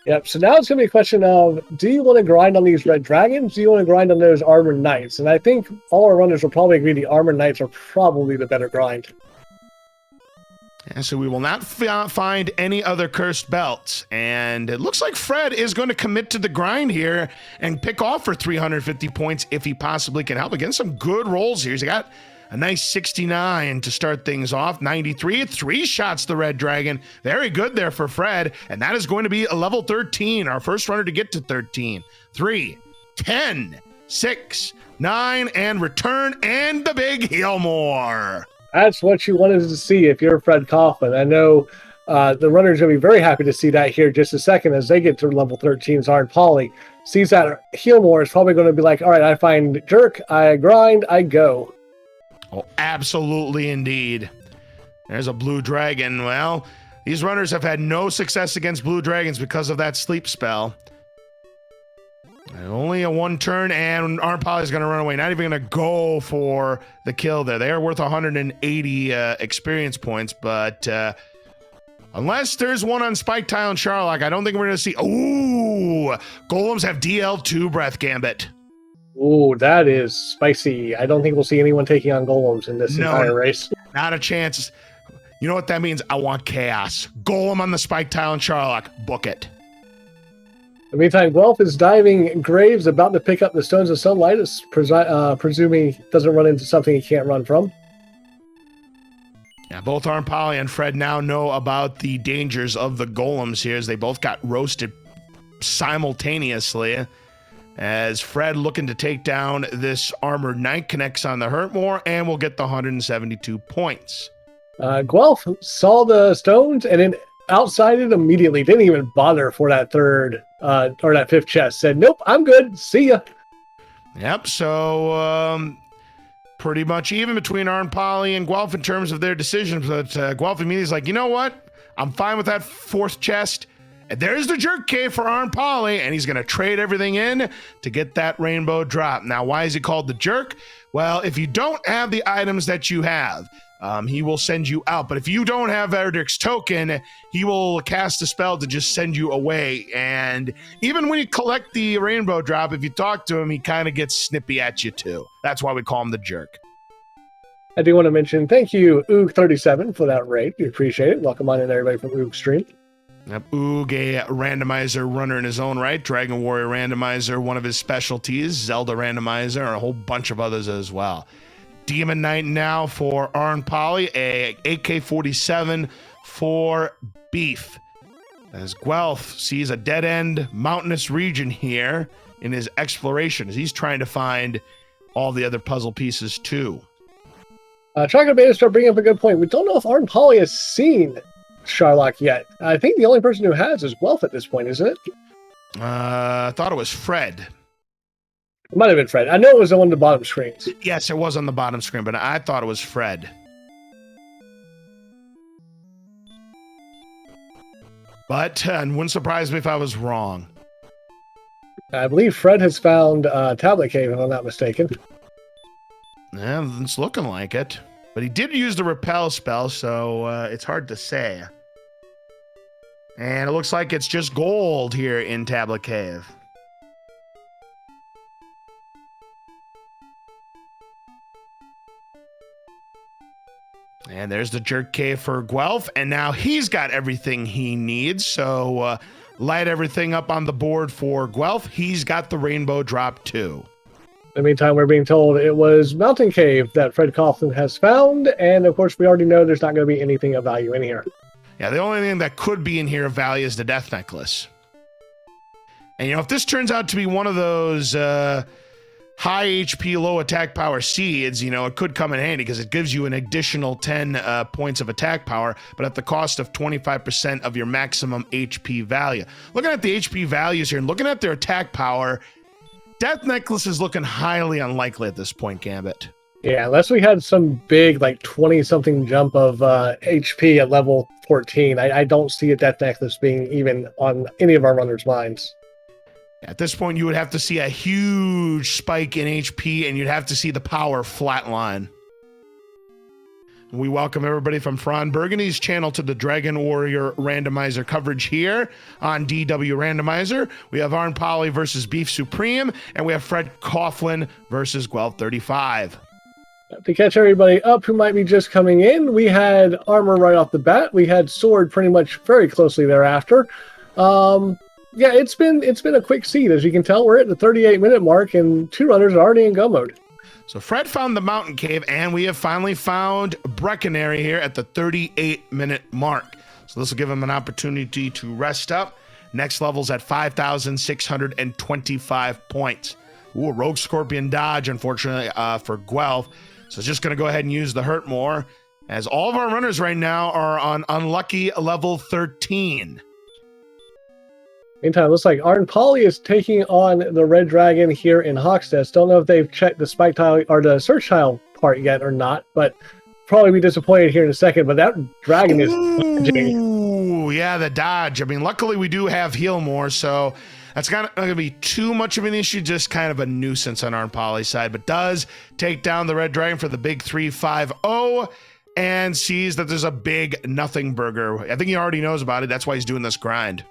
Yep, so now it's going to be a question of, do you want to grind on these red dragons? Do you want to grind on those armored knights? And I think all our runners will probably agree the armored knights are probably the better grind. And so we will not find any other cursed belts. And it looks like Fred is going to commit to the grind here and pick off for 350 points if he possibly can help. Again, some good rolls here. He's got a nice 69 to start things off. 93, 3 shots the red dragon. Very good there for Fred. And that is going to be a level 13, our first runner to get to 13. 3, 10, 6, 9, and return, and the big heal more. That's what you wanted to see if you're Fred Coughlin. I know The runner's going to be very happy to see that here just a second as they get to level 13's arnpoly. Sees that heal more is probably going to be like, all right, I find jerk, I grind, I go. Oh, absolutely indeed. There's a blue dragon. Well, these runners have had no success against blue dragons because of that sleep spell. And only a one turn, and arnpoly is going to run away. Not even going to go for the kill there. They are worth 180 experience points, but unless there's one on Spike Tile and Sharlock, I don't think we're going to see. Ooh, golems have DL2 breath gambit. Ooh, that is spicy. I don't think we'll see anyone taking on golems in this entire race. Not a chance. You know what that means? I want chaos. Golem on the Spike Tile and Sharlock. Book it. In the meantime, Guelph is diving graves, about to pick up the Stones of Sunlight, presuming he doesn't run into something he can't run from. Yeah, both arnpoly and Fred now know about the dangers of the golems here, as they both got roasted simultaneously. As Fred, looking to take down this armored knight, connects on the Hurtmore and will get the 172 points. Guelph saw the stones and then outside it immediately. Didn't even bother for that third or that fifth chest. Said, nope, I'm good. See ya. Yep, so pretty much even between arnpoly and Guelph in terms of their decisions. But Guelph immediately is like, you know what? I'm fine with that fourth chest. And there's the jerk cave for arnpoly, and he's going to trade everything in to get that rainbow drop. Now, why is he called the jerk? Well, if you don't have the items that you have, he will send you out. But if you don't have Erdrick's token, he will cast a spell to just send you away. And even when you collect the rainbow drop, if you talk to him, he kind of gets snippy at you too. That's why we call him the jerk. I do want to mention, thank you, Oog37, for that raid. We appreciate it. Welcome on in, everybody from Oog Stream. Yep, Oog, a randomizer runner in his own right. Dragon Warrior randomizer, one of his specialties. Zelda randomizer, and a whole bunch of others as well. Demon Knight now for arnpoly, a AK-47 for Beef. As Guelph sees a dead-end mountainous region here in his exploration, as he's trying to find all the other puzzle pieces too. Chocolate Beta start bringing up a good point. We don't know if arnpoly has seen Sharlock yet. I think the only person who has is Guelph at this point, isn't it? I thought it was Fred. It might have been Fred. I know it was on the bottom screens. Yes, it was on the bottom screen, but I thought it was Fred. But it wouldn't surprise me if I was wrong. I believe Fred has found Tablet Cave, if I'm not mistaken. Yeah, it's looking like it. But he did use the repel spell, so it's hard to say. And it looks like it's just gold here in Tablet Cave. And there's the jerk cave for Guelph, and now he's got everything he needs. So light everything up on the board for Guelph. He's got the rainbow drop too. In the meantime, we're being told it was Mountain Cave that Fred Coughlin has found, and of course we already know there's not going to be anything of value in here. Yeah, the only thing that could be in here of value is the Death Necklace. And, you know, if this turns out to be one of those high HP, low attack power seeds, you know, it could come in handy because it gives you an additional 10 points of attack power, but at the cost of 25% of your maximum HP value. Looking at the HP values here and looking at their attack power, Death Necklace is looking highly unlikely at this point, Gambit. Yeah, unless we had some big, like, 20-something jump of HP at level 14, I don't see a Death Necklace being even on any of our runners' minds. At this point, you would have to see a huge spike in HP, and you'd have to see the power flatline. We welcome everybody from Fran Burgundy's channel to the Dragon Warrior randomizer coverage here on DW Randomizer. We have arnpoly versus Beef Supreme, and we have Fred Coughlin versus Guelph35. To catch everybody up who might be just coming in, we had armor right off the bat. We had sword pretty much very closely thereafter. Yeah, it's been a quick seed. As you can tell, we're at the 38-minute mark, and two runners are already in go mode. So Fred found the mountain cave, and we have finally found Breckenary here at the 38-minute mark. So this will give him an opportunity to rest up. Next level's at 5,625 points. Ooh, a Rogue Scorpion dodge, unfortunately, for Guelph. So just going to go ahead and use the Hurt More. as all of our runners right now are on unlucky level 13. Meantime, looks like arnpoly is taking on the red dragon here in Hawksnest. Don't know if they've checked the spike tile or the search tile part yet or not, but probably be disappointed here in a second. But that dragon is dodging. Ooh, yeah, the dodge. I mean, luckily we do have heal more, so that's not going to be too much of an issue, just kind of a nuisance on arnpoly's side, but does take down the red dragon for the big 3-5-0 and sees that there's a big nothing burger. I think he already knows about it. That's why he's doing this grind.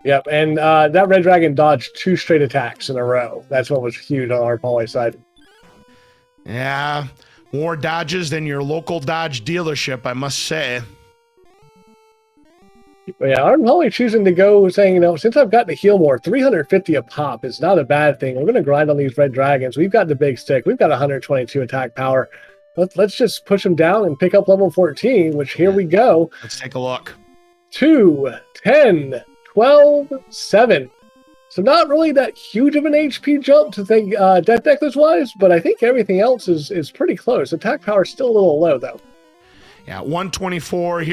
Yep, and that red dragon dodged 2 straight attacks in a row. That's what was huge on arnpoly's side. Yeah, more dodges than your local Dodge dealership, I must say. But yeah, arnpoly choosing to go saying, you know, since I've got the heal more, 350 a pop is not a bad thing. We're going to grind on these red dragons. We've got the big stick. We've got 122 attack power. Let's just push them down and pick up level 14, which here we go. Let's take a look. 2, 10, 12, 7. So not really that huge of an HP jump to think Death Necklace-wise, but I think everything else is pretty close. Attack power is still a little low, though. Yeah, 124.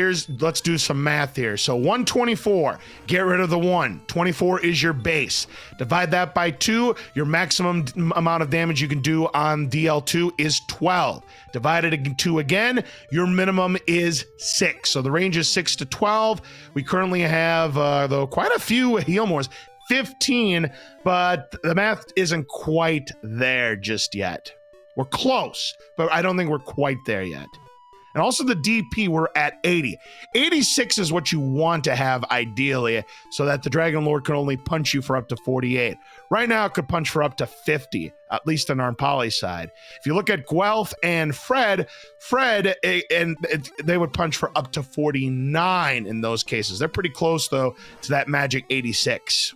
Let's do some math here. So 124, get rid of the 1. 24 is your base. Divide that by 2. Your maximum amount of damage you can do on DL2 is 12. Divide it by 2 again, your minimum is 6. So the range is 6 to 12. We currently have, though, quite a few heal mores. 15, but the math isn't quite there just yet. We're close, but I don't think we're quite there yet. And also the DP, we're at 80. 86 is what you want to have ideally, so that the Dragon Lord can only punch you for up to 48. Right now, it could punch for up to 50, at least on arnpoly's side. If you look at Guelph and Fred, they would punch for up to 49 in those cases. They're pretty close, though, to that magic 86.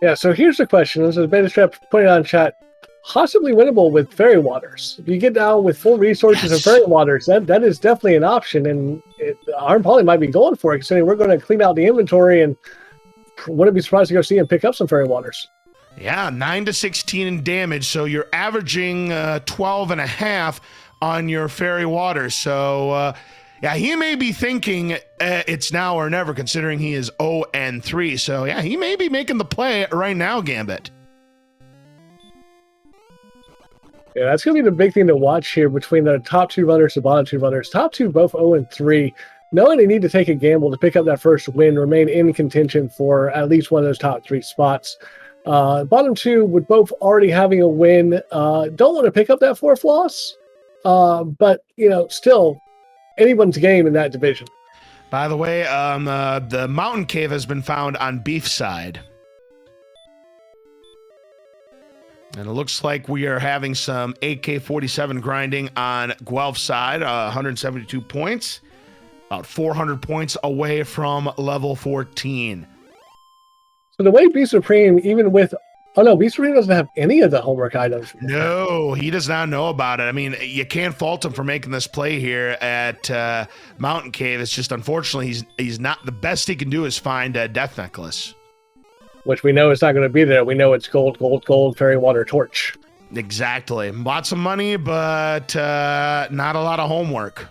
Yeah, so here's the question. This is Beta Strap putting on chat. Possibly winnable with Fairy Waters. If you get down with full resources of Fairy Waters, that is definitely an option, and arnpoly might be going for it, considering we're going to clean out the inventory, and wouldn't be surprised to go see and pick up some Fairy Waters. Yeah, 9 to 16 in damage, so you're averaging 12 and a half on your Fairy Waters. So, yeah, he may be thinking it's now or never, considering he is 0-3. So, yeah, he may be making the play right now, Gambit. Yeah, that's going to be the big thing to watch here between the top 2 runners, the bottom 2 runners. Top 2 both 0-3. Knowing they need to take a gamble to pick up that first win, remain in contention for at least one of those top 3 spots. Bottom 2 with both already having a win. Don't want to pick up that 4th loss, but, you know, still anyone's game in that division. By the way, the mountain cave has been found on Beef's side. And it looks like we are having some AK-47 grinding on Guelph's side, 172 points, about 400 points away from level 14. So the way Beast Supreme, even with... Oh, no, Beast Supreme doesn't have any of the homework items. No, he does not know about it. I mean, you can't fault him for making this play here at Mountain Cave. It's just, unfortunately, he's not... The best he can do is find a Death Necklace. Which we know is not going to be there. We know it's gold, gold, gold, Fairy Water Torch. Exactly. Lots of money, but not a lot of homework.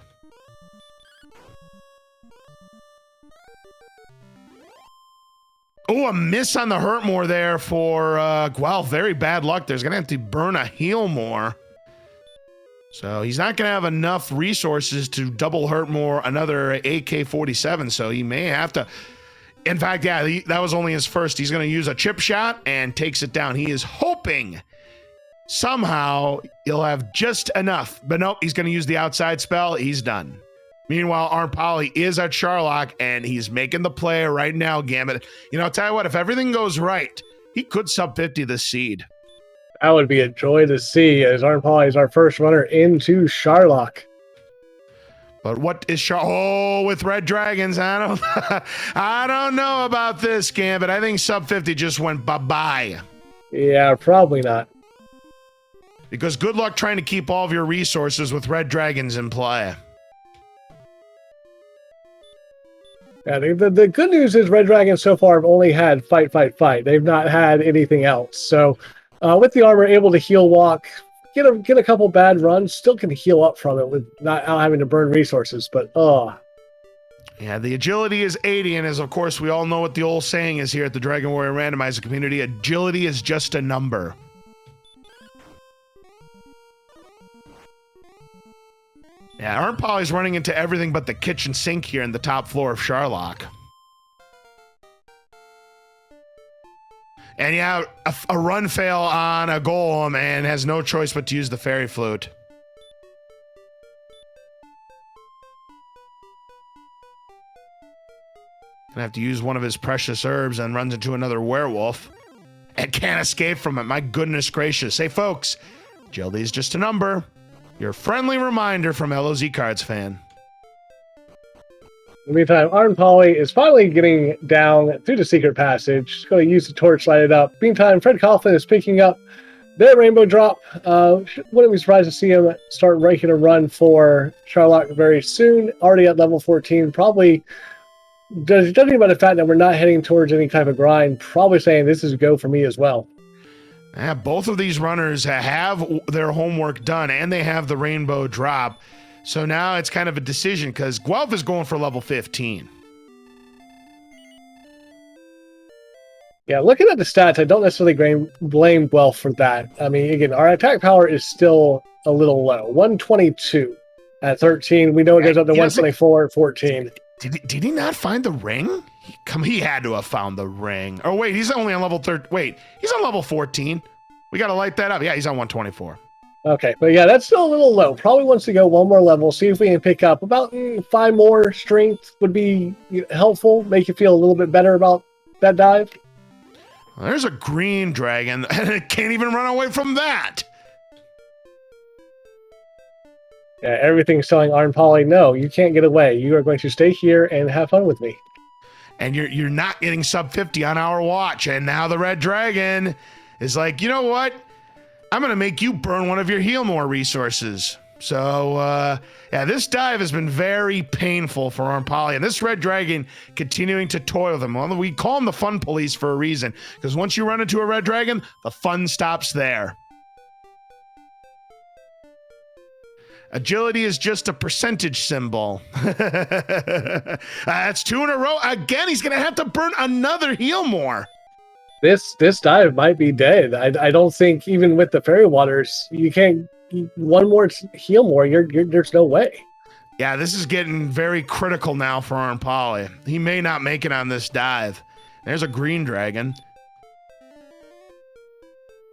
Oh, a miss on the hurt more there for Guelph. Very bad luck. There's going to have to burn a heal more. So he's not going to have enough resources to double hurt more another AK-47. So he may have to... In fact, yeah, that was only his first. He's going to use a chip shot and takes it down. He is hoping somehow he'll have just enough. But nope, he's going to use the outside spell. He's done. Meanwhile, arnpoly is at Charlock, and he's making the play right now, Gambit. You know, I'll tell you what, if everything goes right, he could sub 50 this seed. That would be a joy to see, as arnpoly is our first runner into Charlock. But what is with Red Dragons? I don't know about this, Gambit. I think sub 50 just went bye-bye. Yeah, probably not. Because good luck trying to keep all of your resources with Red Dragons in play. Yeah, the good news is Red Dragons so far have only had fight, fight, fight. They've not had anything else. So with the armor, able to heal walk get a couple bad runs, still can heal up from it with not having to burn resources. But yeah, the agility is 80, and as of course we all know what the old saying is here at the Dragon Warrior Randomizer community, agility is just a number. Yeah, arnpoly's running into everything but the kitchen sink here in the top floor of Sharlock. And yeah, a run fail on a golem and has no choice but to use the fairy flute. Gonna have to use one of his precious herbs and runs into another werewolf and can't escape from it. My goodness gracious. Hey folks, agility is just a number. Your friendly reminder from LOZ Cards fan. In the meantime, Arnpoly is finally getting down through the secret passage. Just going to use the torch, light it up. Meantime, fcoughlin is picking up their rainbow drop. Wouldn't be surprised to see him start making a run for Sharlock very soon. Already at level 14, probably judging by the fact that we're not heading towards any type of grind, probably saying this is a go for me as well. Yeah, both of these runners have their homework done and they have the rainbow drop. So now it's kind of a decision because Guelph is going for level 15. Yeah, looking at the stats, I don't necessarily blame Guelph for that. I mean, again, our attack power is still a little low. 122 at 13. We know it goes up to 124 at 14. Did he not find the ring? He had to have found the ring. Oh, wait, he's only on level 13. Wait, he's on level 14. We got to light that up. Yeah, he's on 124. Okay, but yeah, that's still a little low. Probably wants to go one more level, see if we can pick up about 5 more strength would be helpful, make you feel a little bit better about that dive. Well, there's a green dragon, and it can't even run away from that. Yeah, everything's telling Arnpoly, no, you can't get away. You are going to stay here and have fun with me. And you're not getting sub 50 on our watch. And now the red dragon is like, you know what? I'm going to make you burn one of your heal more resources. So, yeah, this dive has been very painful for Arnpoly. And this red dragon continuing to toy with him. Well, we call him the fun police for a reason. Because once you run into a red dragon, the fun stops there. Agility is just a percentage symbol. That's 2 in a row. Again, he's going to have to burn another heal more. This dive might be dead. I don't think even with the fairy waters, you can't one more heal more. There's no way. Yeah, this is getting very critical now for Arnpoly. He may not make it on this dive. There's a green dragon.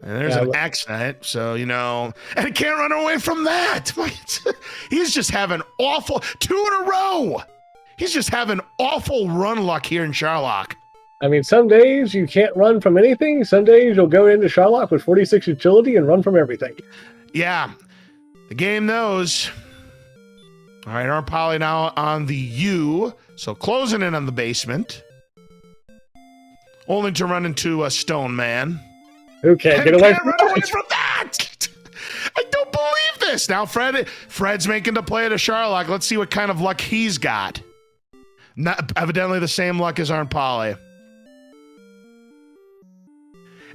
And there's an X-Knight, so, you know, and he can't run away from that. He's just having awful, 2 in a row. He's just having awful run luck here in Sharlock. I mean, some days you can't run from anything. Some days you'll go into Sharlock with 46 agility and run from everything. Yeah, the game knows. All right, Arnpoly now on the U, so closing in on the basement. Only to run into a stone man. Who can't get away from that? I don't believe this. Now Fred's making the play to Sharlock. Let's see what kind of luck he's got. Not evidently the same luck as Arnpoly.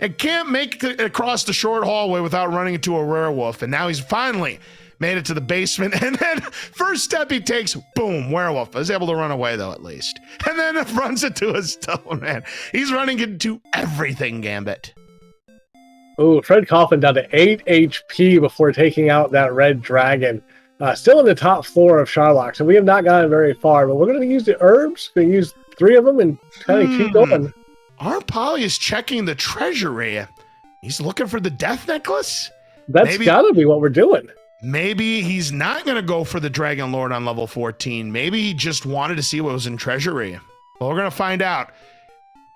And can't make it across the short hallway without running into a werewolf. And now he's finally made it to the basement. And then first step he takes, boom, werewolf. I was able to run away though, at least. And then it runs into a stone man. He's running into everything, Gambit. Oh, fcoughlin down to 8 HP before taking out that red dragon. Still in the top floor of Sharlock, so we have not gotten very far, but we're going to use the herbs. We're going to use 3 of them and kind of keep going. Arnpoly is checking the treasury. He's looking for the death necklace? That's got to be what we're doing. Maybe he's not going to go for the Dragon Lord on level 14. Maybe he just wanted to see what was in treasury. Well, we're going to find out.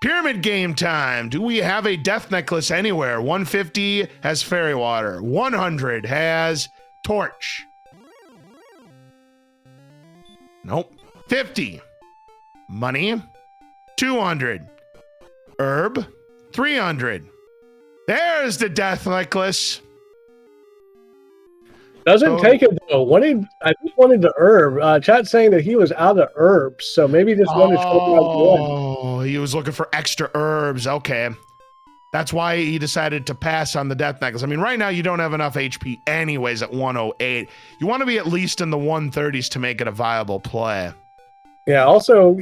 Pyramid game time. Do we have a death necklace anywhere? 150 has fairy water. 100 has torch. Nope. 50. Money. 200. Herb. 300. There's the death necklace. Doesn't take it though. I just wanted the herb. Chat saying that he was out of herbs, so maybe just wanted to. Oh, he was looking for extra herbs. Okay. That's why he decided to pass on the death necklace. I mean, right now you don't have enough HP anyways at 108. You want to be at least in the 130s to make it a viable play. Yeah, also,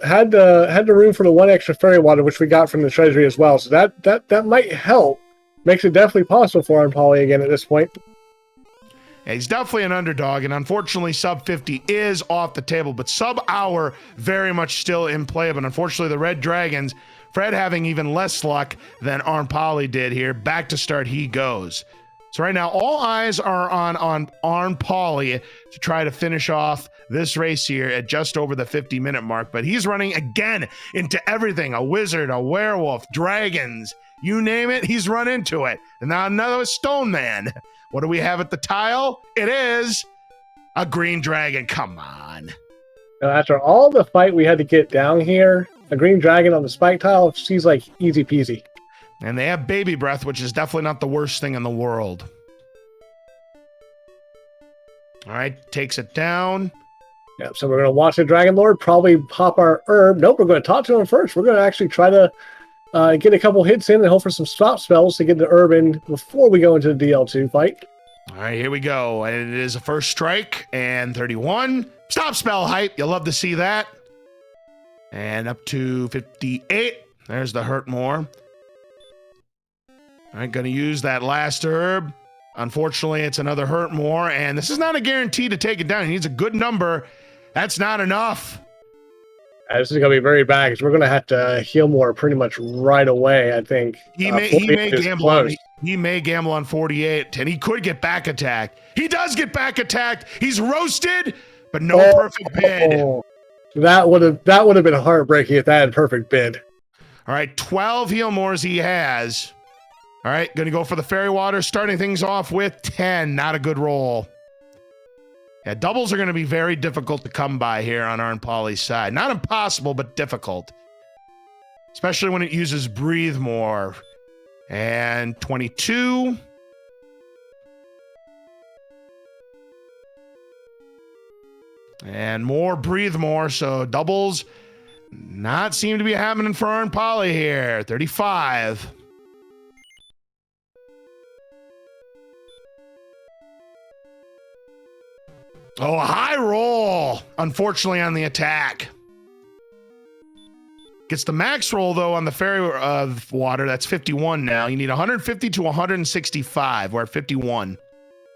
had the room for the one extra fairy water, which we got from the treasury as well. So that might help. Makes it definitely possible for arnpoly again at this point. Yeah, he's definitely an underdog, and unfortunately, sub 50 is off the table, but sub hour very much still in play. But unfortunately, the Red Dragons, Fred having even less luck than arnpoly did here. Back to start he goes. So right now, all eyes are on arnpoly to try to finish off this race here at just over the 50-minute mark. But he's running again into everything: a wizard, a werewolf, dragons, you name it, he's run into it. And now another stone man. What do we have at the tile? It is a green dragon. Come on. Now, after all the fight we had to get down here, a green dragon on the spike tile seems like easy peasy. And they have baby breath, which is definitely not the worst thing in the world. All right, takes it down. Yeah, so we're going to watch the Dragon Lord probably pop our herb. Nope, we're going to talk to him first. We're going to actually try to get a couple hits in and hope for some stop spells to get the herb in before we go into the DL2 fight. All right, here we go. And it is a first strike and 31. Stop spell hype. You'll love to see that. And up to 58. There's the hurt more. All right, going to use that last herb. Unfortunately, it's another hurt more, and this is not a guarantee to take it down. He needs a good number. That's not enough. This is going to be very bad because we're going to have to heal more pretty much right away, I think. He may gamble on 48, and he could get back attacked. He does get back attacked. He's roasted, but no perfect bid. That would have been heartbreaking if that had perfect bid. All right, 12 heal mores he has. All right, going to go for the fairy water, starting things off with 10. Not a good roll. Yeah, doubles are going to be very difficult to come by here on arnpoly's side. Not impossible, but difficult. Especially when it uses breathe more. And 22. And more breathe more, so doubles not seem to be happening for arnpoly here. 35. Oh, a high roll, unfortunately, on the attack. Gets the max roll, though, on the fairy water. That's 51 now. You need 150 to 165. We're at 51.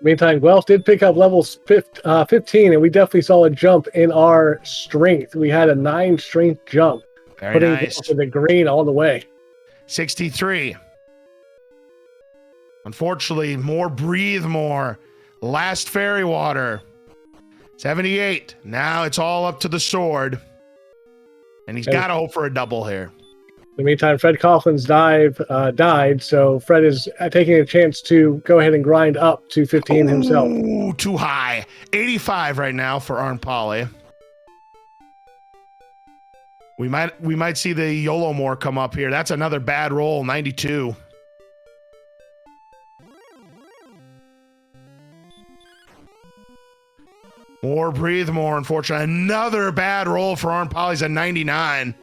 Meantime, Guelph did pick up levels 15, and we definitely saw a jump in our strength. We had a 9 strength jump. Very putting nice. To the green all the way. 63. Unfortunately, more breathe more. Last fairy water. 78. Now it's all up to the sword. And he's got to hope for a double here. In the meantime, Fred Coughlin's died, so Fred is taking a chance to go ahead and grind up to 15 himself. Ooh, too high. 85 right now for arnpoly. We might see the YOLO more come up here. That's another bad roll, 92. More breathe more, unfortunately. Another bad roll for arnpoly's at 99.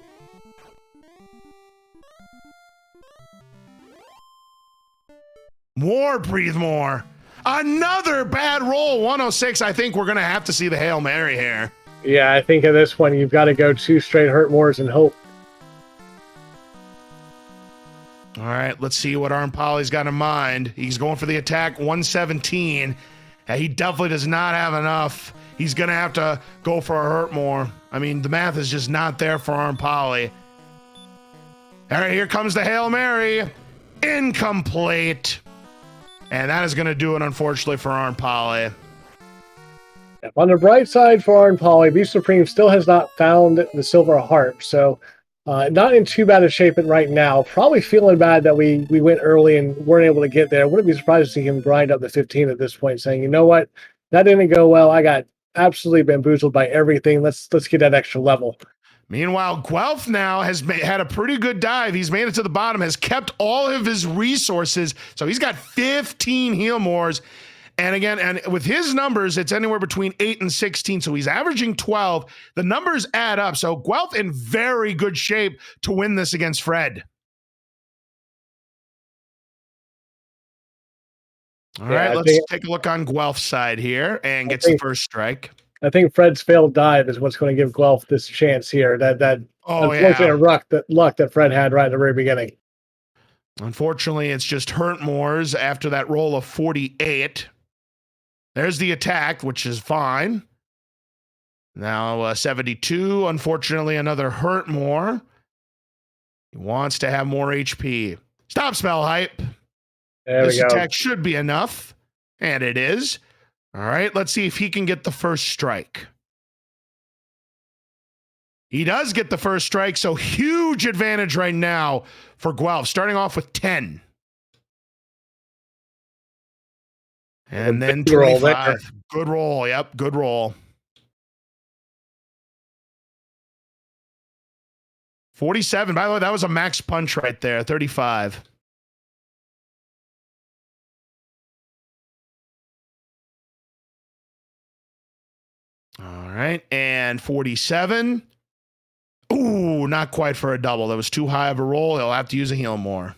More breathe more. Another bad roll, 106. I think we're going to have to see the Hail Mary here. Yeah, I think at this one, you've got to go 2 straight hurt mores and hope. All right, let's see what arnpoly's got in mind. He's going for the attack, 117. He definitely does not have enough. He's going to have to go for a hurt more. I mean, the math is just not there for arnpoly. All right, here comes the Hail Mary. Incomplete. And that is going to do it, unfortunately, for arnpoly. On the bright side for arnpoly, Beef Supreme still has not found the silver harp, so not in too bad a shape right now. Probably feeling bad that we went early and weren't able to get there. Wouldn't be surprised to see him grind up to 15 at this point, saying, you know what, that didn't go well. I got absolutely bamboozled by everything. Let's get that extra level. Meanwhile, Guelph now has had a pretty good dive. He's made it to the bottom, has kept all of his resources. So he's got 15 heal mores. And again, and with his numbers, it's anywhere between 8 and 16. So he's averaging 12. The numbers add up. So Guelph in very good shape to win this against Fred. All Yeah, right, let's take a look on Guelph's side here and gets the first strike. I think Fred's failed dive is what's going to give Guelph this chance here. That Oh, unfortunately yeah. luck that Fred had right at the very beginning. Unfortunately, it's just Hurtmore's after that roll of 48. There's the attack, which is fine. Now 72. Unfortunately, another Hurtmore. He wants to have more HP. Stop spell hype. There This we go. attack should be enough, and it is. All right, let's see if he can get the first strike. He does get the first strike, so huge advantage right now for Guelph, starting off with 10. And then 25. Good roll. Yep, good roll. 47. By the way, that was a max punch right there. 35. All right, and 47. Ooh, not quite for a double. That was too high of a roll. He'll have to use a heal more.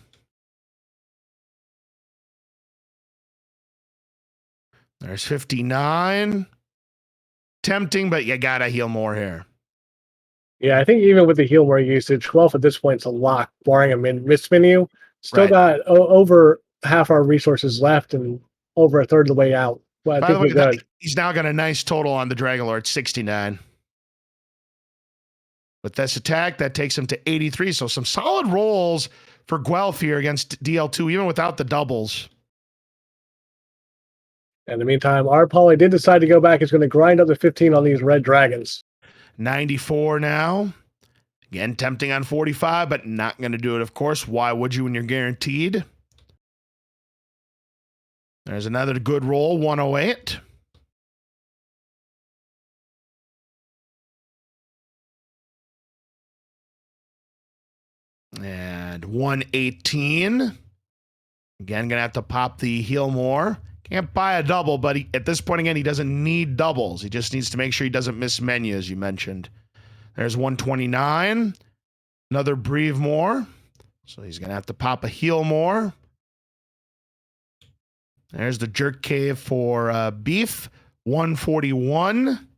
There's 59. Tempting, but you gotta heal more here. Yeah, I think even with the heal more usage, 12 at this point is a lock, barring a miss menu. Still got over half our resources left and over a third of the way out. Well, I think we're good. He's now got a nice total on the Dragon Lord, 69. With this attack, that takes him to 83. So some solid rolls for Guelph here against DL2, even without the doubles. In the meantime, arnpoly did decide to go back. He's going to grind up to 15 on these red dragons. 94 now. Again, tempting on 45, but not going to do it, of course. Why would you when you're guaranteed? There's another good roll, 108. And 118. Again, going to have to pop the heal more. Can't buy a double, but at this point, again, he doesn't need doubles. He just needs to make sure he doesn't miss menu, as you mentioned. There's 129. Another breathe more. So he's going to have to pop a heal more. There's the jerk cave for Beef. 141.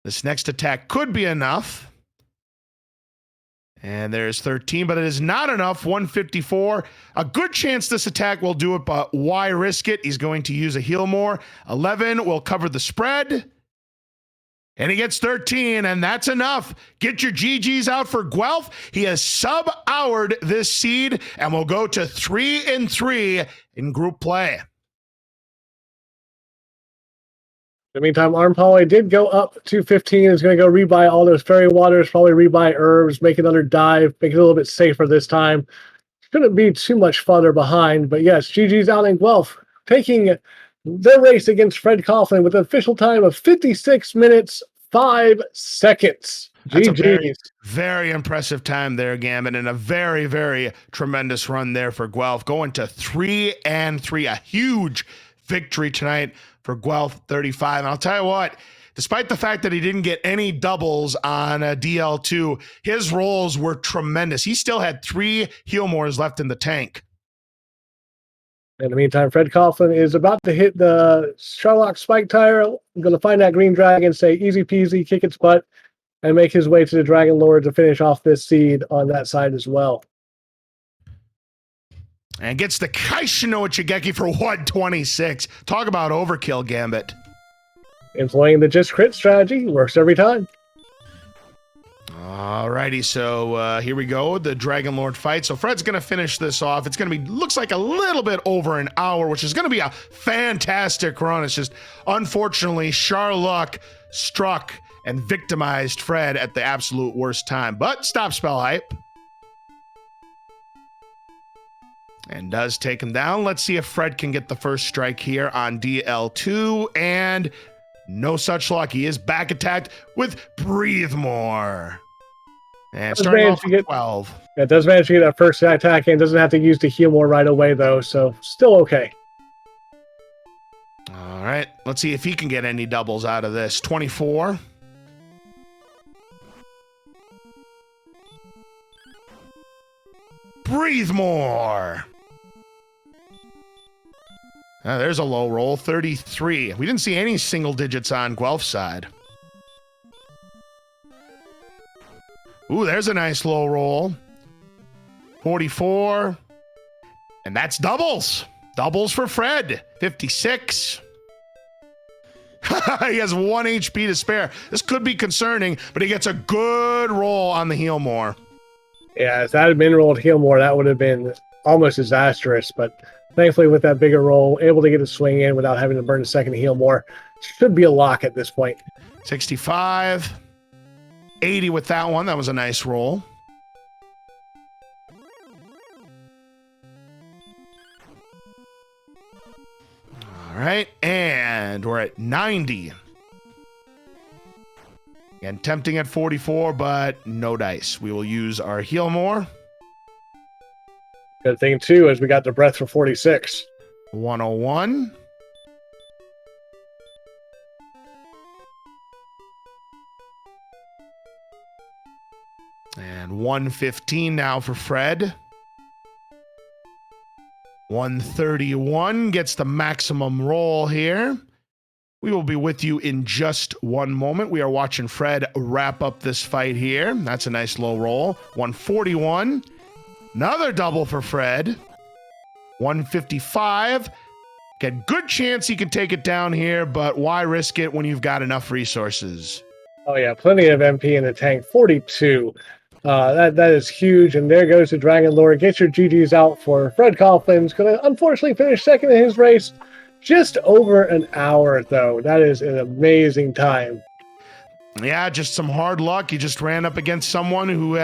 This next attack could be enough. And there's 13, but it is not enough. 154. A good chance this attack will do it, but why risk it? He's going to use a heal more. 11 will cover the spread. And he gets 13, and that's enough. Get your GGs out for Guelph. He has sub-houred this seed, and will go to 3-3 in group play. In the meantime, arnpoly did go up to 15. Is going to go rebuy all those fairy waters, probably rebuy herbs, make another dive, make it a little bit safer this time. Shouldn't be too much farther behind, but yes, GG's out in Guelph, taking the race against Fred Coughlin with an official time of 56 minutes, 5 seconds. That's a GG's. very impressive time there, Gambit, and a very, very tremendous run there for Guelph. Going to 3-3, a huge victory tonight for Guelph35. And I'll tell you what, despite the fact that he didn't get any doubles on DL2, his rolls were tremendous. He still had 3 heal mores left in the tank. In the meantime, Fred Coughlin is about to hit the Sherlock Spike Tire. I'm going to find that green dragon, say easy peasy, kick its butt, and make his way to the Dragon Lord to finish off this seed on that side as well. And gets the Kaishino Chigeki for 126. Talk about overkill, Gambit. Employing the just crit strategy works every time. Alrighty, so here we go, the Dragon Lord fight. So Fred's going to finish this off. It's going to be, looks like a little bit over an hour, which is going to be a fantastic run. It's just, unfortunately, Sherlock struck and victimized Fred at the absolute worst time. But stop spell hype. And does take him down. Let's see if Fred can get the first strike here on DL2. And no such luck. He is back attacked with Breathe More. And starting off with 12. Yeah, does manage to get that first attack in. Doesn't have to use the heal more right away, though. So still okay. All right. Let's see if he can get any doubles out of this. 24. Breathe more. There's a low roll, 33. We didn't see any single digits on Guelph's side. Ooh, there's a nice low roll. 44. And that's doubles. Doubles for Fred. 56. He has 1 HP to spare. This could be concerning, but he gets a good roll on the heal more. Yeah, if that had been rolled heal more, that would have been almost disastrous. But thankfully, with that bigger roll, able to get a swing in without having to burn a second to heal more. Should be a lock at this point. 65. 80 with that one. That was a nice roll. All right, and we're at 90. And tempting at 44, but no dice. We will use our heal more. Good thing, too, is we got the breath for 46. 101. And 115 now for Fred. 131 gets the maximum roll here. We will be with you in just one moment. We are watching Fred wrap up this fight here. That's a nice low roll. 141. Another double for Fred. 155. Get good chance he can take it down here, but why risk it when you've got enough resources? Oh, yeah, plenty of MP in the tank. 42. That is huge, and there goes the Dragon Lord. Get your GGs out for Fred Coughlin. He's going to unfortunately finish second in his race. Just over an hour, though. That is an amazing time. Yeah, just some hard luck. He just ran up against someone who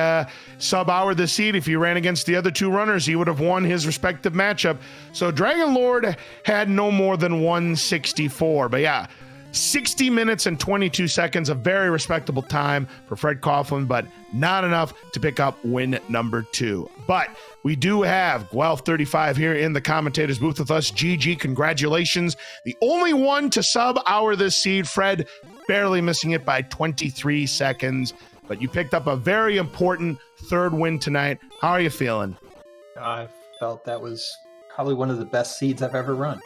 sub-houred the seed. If he ran against the other two runners, he would have won his respective matchup. So Dragon Lord had no more than 164. But yeah, 60 minutes and 22 seconds, a very respectable time for Fred Coughlin, but not enough to pick up win number 2. But we do have Guelph35 here in the commentator's booth with us. GG, congratulations. The only one to sub-hour this seed. Fred barely missing it by 23 seconds, but you picked up a very important third win tonight. How are you feeling? I felt that was probably one of the best seeds I've ever run.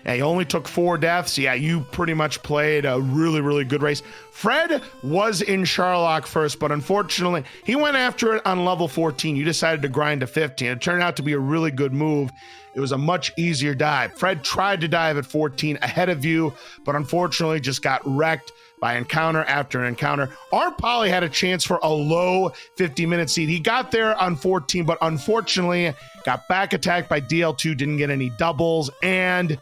Yeah, you only took 4 deaths. Yeah, you pretty much played a really, really good race. Fred was in Sherlock first, but unfortunately, he went after it on level 14. You decided to grind to 15. It turned out to be a really good move. It was a much easier dive. Fred tried to dive at 14 ahead of you, but unfortunately just got wrecked by encounter after an encounter. arnpoly had a chance for a low 50-minute seed. He got there on 14, but unfortunately got back attacked by DL2, didn't get any doubles, and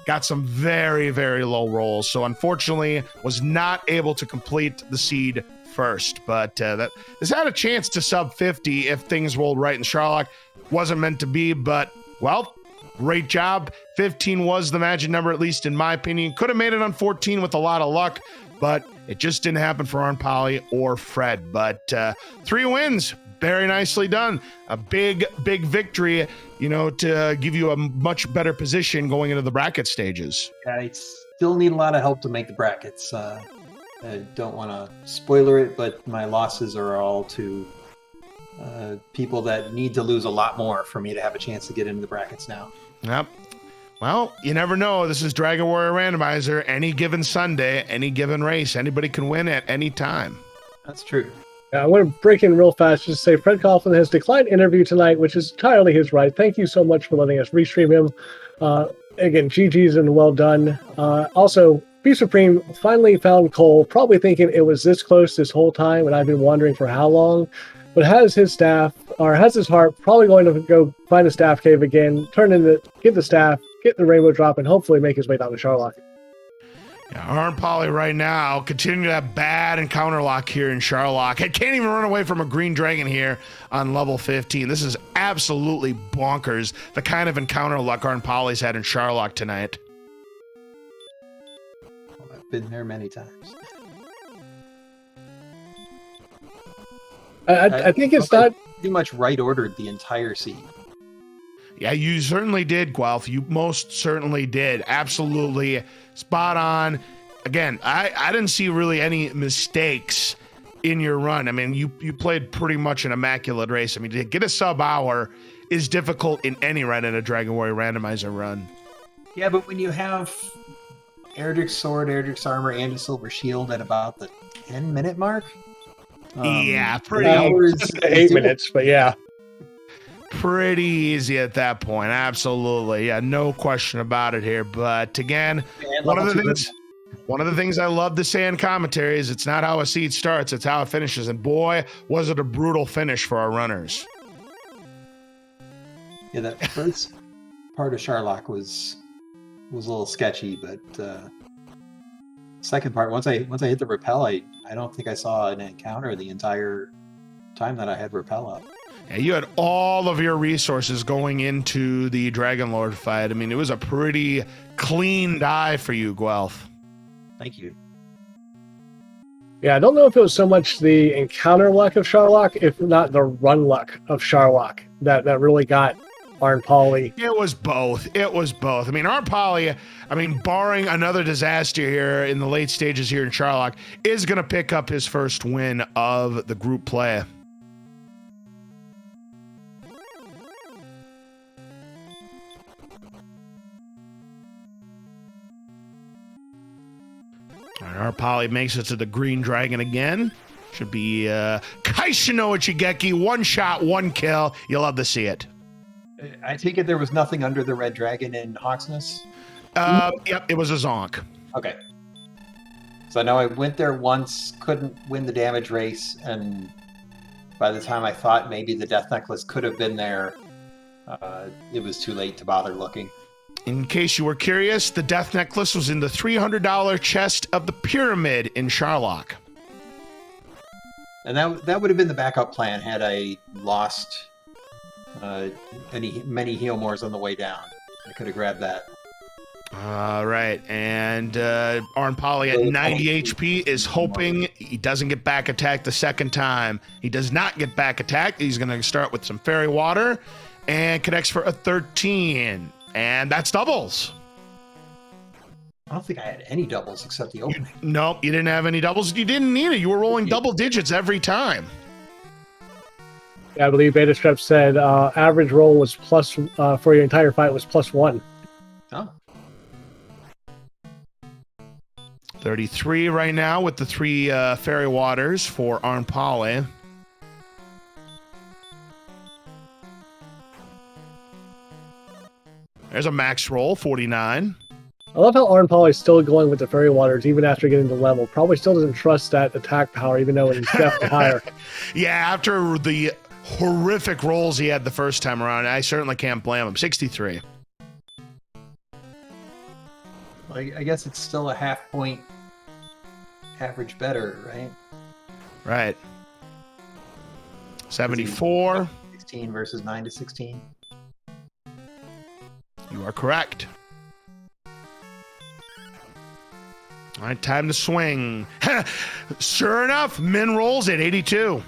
got some very, very low rolls. So unfortunately was not able to complete the seed first. But this had a chance to sub 50 if things rolled right in Sherlock. Wasn't meant to be, but well, great job. 15 was the magic number, at least in my opinion. Could have made it on 14 with a lot of luck, but it just didn't happen for arnpoly or Fred. But 3 wins, very nicely done. A big, big victory, you know, to give you a much better position going into the bracket stages. I still need a lot of help to make the brackets. I don't want to spoiler it, but my losses are all to people that need to lose a lot more for me to have a chance to get into the brackets now. Yep. Well, you never know. This is Dragon Warrior Randomizer. Any given Sunday, any given race, anybody can win at any time. That's true. I want to break in real fast just to say Fred Coughlin has declined interview tonight, which is entirely his right. Thank you so much for letting us restream him. Again, GG's and well done. Also, Be Supreme finally found Cole, probably thinking it was this close this whole time, and I've been wondering for how long. But has his staff, or has his heart, probably going to go find a staff cave again, get the staff, get the rainbow drop, and hopefully make his way down to Sherlock. Yeah, arnpoly right now continue to have bad encounter luck here in Sherlock. I can't even run away from a green dragon here on level 15. This is absolutely bonkers, the kind of encounter luck arnpoly's had in Sherlock tonight. Well, I've been there many times. I think it's not pretty much right ordered the entire seed. Yeah, you certainly did, Guelph. You most certainly did. Absolutely spot on. Again, I didn't see really any mistakes in your run. I mean, you played pretty much an immaculate race. I mean, to get a sub-hour is difficult in any run in a Dragon Warrior randomizer run. Yeah, but when you have Erdrick's sword, Erdrick's armor, and a silver shield at about the 10-minute mark. Yeah, pretty hours 8 minutes, but yeah. pretty easy at that point. Absolutely. Yeah, no question about it here. But again, one of the things I love to say in commentary is it's not how a seed starts, it's how it finishes. And boy, was it a brutal finish for our runners. Yeah, that first part of Sharlock was a little sketchy, but second part, once I hit the rappel, I don't think I saw an encounter the entire time that I had rappel up. Yeah, you had all of your resources going into the Dragon Lord fight. I mean, it was a pretty clean dive for you, Guelph. Thank you. Yeah, I don't know if it was so much the encounter luck of Sharlock, if not the run luck of Sharlock, that really got arnpoly. It was both. It was both. I mean, arnpoly, barring another disaster here in the late stages here in Sharlock, is going to pick up his first win of the group play. All right, arnpoly makes it to the green dragon again. Should be Kaishino Ichigeki, one shot, one kill. You'll love to see it. I take it there was nothing under the red dragon in Hawksness? Yep, it was a zonk. Okay. So I know I went there once, couldn't win the damage race, and by the time I thought maybe the death necklace could have been there, it was too late to bother looking. In case you were curious, the death necklace was in the $300 chest of the pyramid in Sharlock. And that would have been the backup plan had I lost many heal mores on the way down. I could have grabbed that. All right, and arnpoly at 90 HP is hoping he doesn't get back attacked the second time. He does not get back attacked. He's going to start with some fairy water and connects for a 13, and that's doubles. I don't think I had any doubles except the opening. Nope, you didn't have any doubles. You didn't need it. You were rolling double digits every time. Yeah, I believe Beta Strep said average roll was plus for your entire fight was +1. Oh. 33 right now with the 3 fairy waters for arnpoly. There's a max roll, 49. I love how arnpoly is still going with the fairy waters even after getting the level. Probably still doesn't trust that attack power, even though it's definitely higher. Yeah, after the horrific rolls he had the first time around, I certainly can't blame him. 63. I guess it's still a half point average better, right? Right. 74. 16 versus 9 to 16. You are correct. All right, time to swing. Sure enough, Min rolls at 82.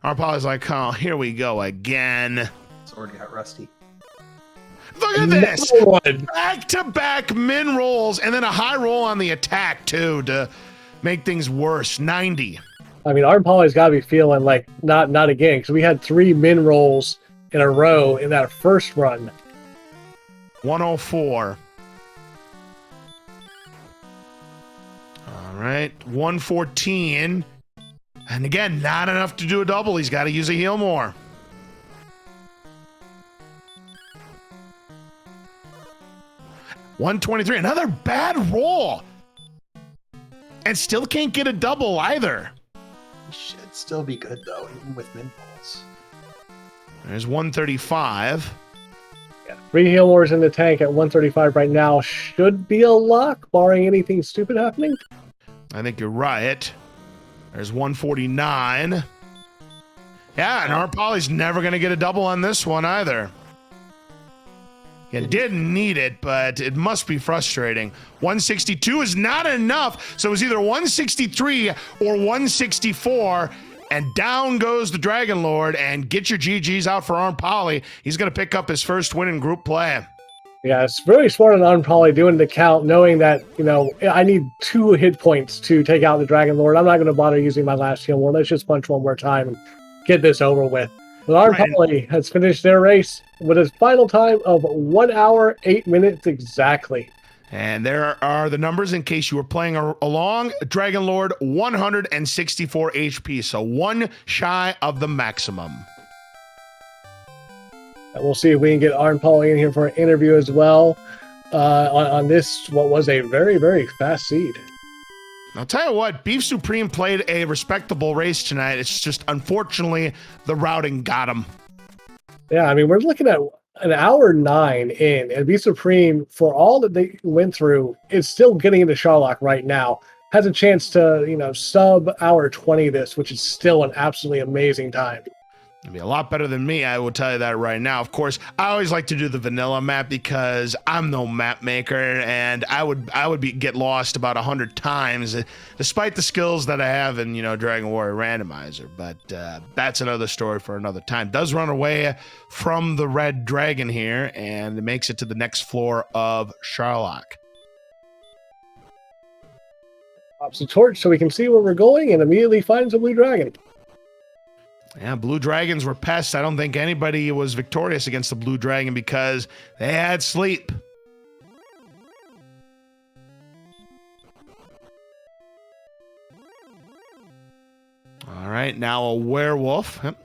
arnpoly's like, oh, here we go again. It's already got rusty. Look at this. Back-to-back Min rolls and then a high roll on the attack, too, to make things worse. 90. I mean, arnpoly's got to be feeling like not again, because we had 3 Min rolls in a row in that first run. 104. All right, 114. And again, not enough to do a double. He's got to use a heal more. $123, another bad roll. And still can't get a double either. He should still be good, though, even with min rolls. There's 135. Yeah, 3 heal wars in the tank at 135 right now should be a lock, barring anything stupid happening. I think you're right. There's 149. Yeah, and arnpoly's never going to get a double on this one either. You didn't need it, but it must be frustrating. 162 is not enough, so it's either 163 or 164, and down goes the Dragon Lord, and get your GGs out for arnpoly. He's going to pick up his first win in group play. Yeah, it's very smart on probably doing the count, knowing that, I need 2 hit points to take out the Dragon Lord. I'm not going to bother using my last heal more. Let's just punch one more time and get this over with. But Arn Right. Poly has finished their race with his final time of 1 hour, 8 minutes exactly. And there are the numbers in case you were playing along. Dragon Lord, 164 HP, so 1 shy of the maximum. And we'll see if we can get Arn Poly in here for an interview as well on this, what was a very, very fast seed. I'll tell you what, Beef Supreme played a respectable race tonight. It's just, unfortunately, the routing got him. Yeah, I mean, we're looking at an hour 9 in, and Beef Supreme, for all that they went through, is still getting into Sharlock right now. Has a chance to, sub hour 20 this, which is still an absolutely amazing time. It'd be a lot better than me, I will tell you that right now. Of course, I always like to do the vanilla map because I'm no map maker, and I would get lost about 100 times, despite the skills that I have in Dragon Warrior Randomizer. But that's another story for another time. Does run away from the red dragon here, and it makes it to the next floor of Sharlock. Pops a torch so we can see where we're going, and immediately finds a blue dragon. Yeah, blue dragons were pests. I don't think anybody was victorious against the blue dragon because they had sleep. All right, now a werewolf. Yep.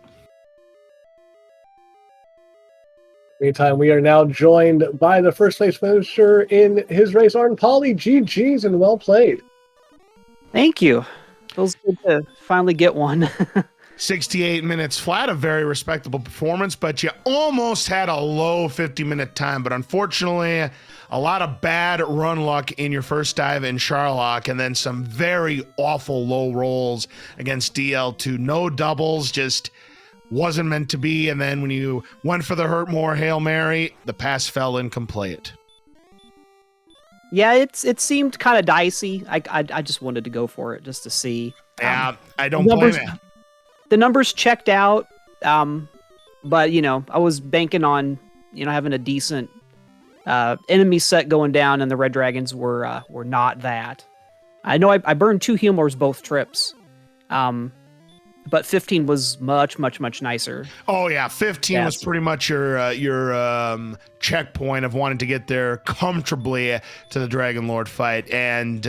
Meantime, we are now joined by the first place finisher in his race, Arn Poly. GG's and well played. Thank you. Feels good to finally get one. 68 minutes flat, a very respectable performance, but you almost had a low 50-minute time. But unfortunately, a lot of bad run luck in your first dive in Sharlock, and then some very awful low rolls against DL2. No doubles, just wasn't meant to be. And then when you went for the Hurt More Hail Mary, the pass fell incomplete. Yeah, it seemed kind of dicey. I just wanted to go for it just to see. Yeah, I don't blame you. The numbers checked out, but I was banking on having a decent enemy set going down, and the red dragons were not that. I know I burned 2 Healmores both trips, but 15 was much nicer. Oh yeah, 15 was pretty much your checkpoint of wanting to get there comfortably to the Dragon Lord fight. And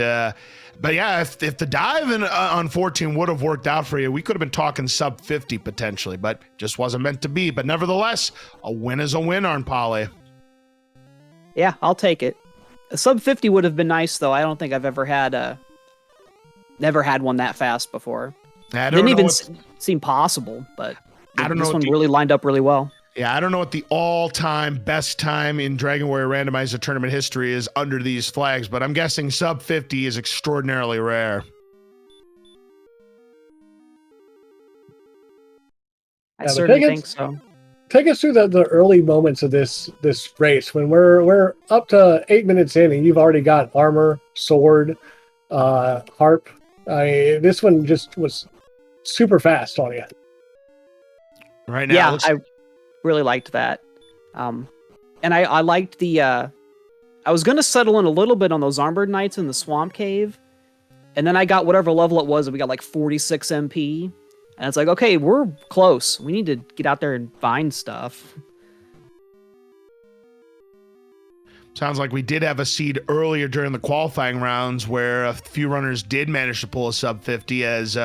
but yeah, if the dive on 14 would have worked out for you, we could have been talking sub 50 potentially, but just wasn't meant to be. But nevertheless, a win is a win, Arn Poly. Yeah, I'll take it. A sub 50 would have been nice, though. I don't think I've ever had one that fast before. I didn't even seem possible, but this one really lined up really well. Yeah, I don't know what the all-time best time in Dragon Warrior Randomizer tournament history is under these flags, but I'm guessing sub 50 is extraordinarily rare. I certainly think so. Take us through the early moments of this race when we're up to 8 minutes in and you've already got armor, sword, harp. This one just was super fast on you. Right now, yeah, I really liked that. And I liked the I was gonna settle in a little bit on those armored knights in the swamp cave, and then I got whatever level it was, and we got like 46 MP. And it's like, okay, we're close. We need to get out there and find stuff. Sounds like we did have a seed earlier during the qualifying rounds where a few runners did manage to pull a sub 50 as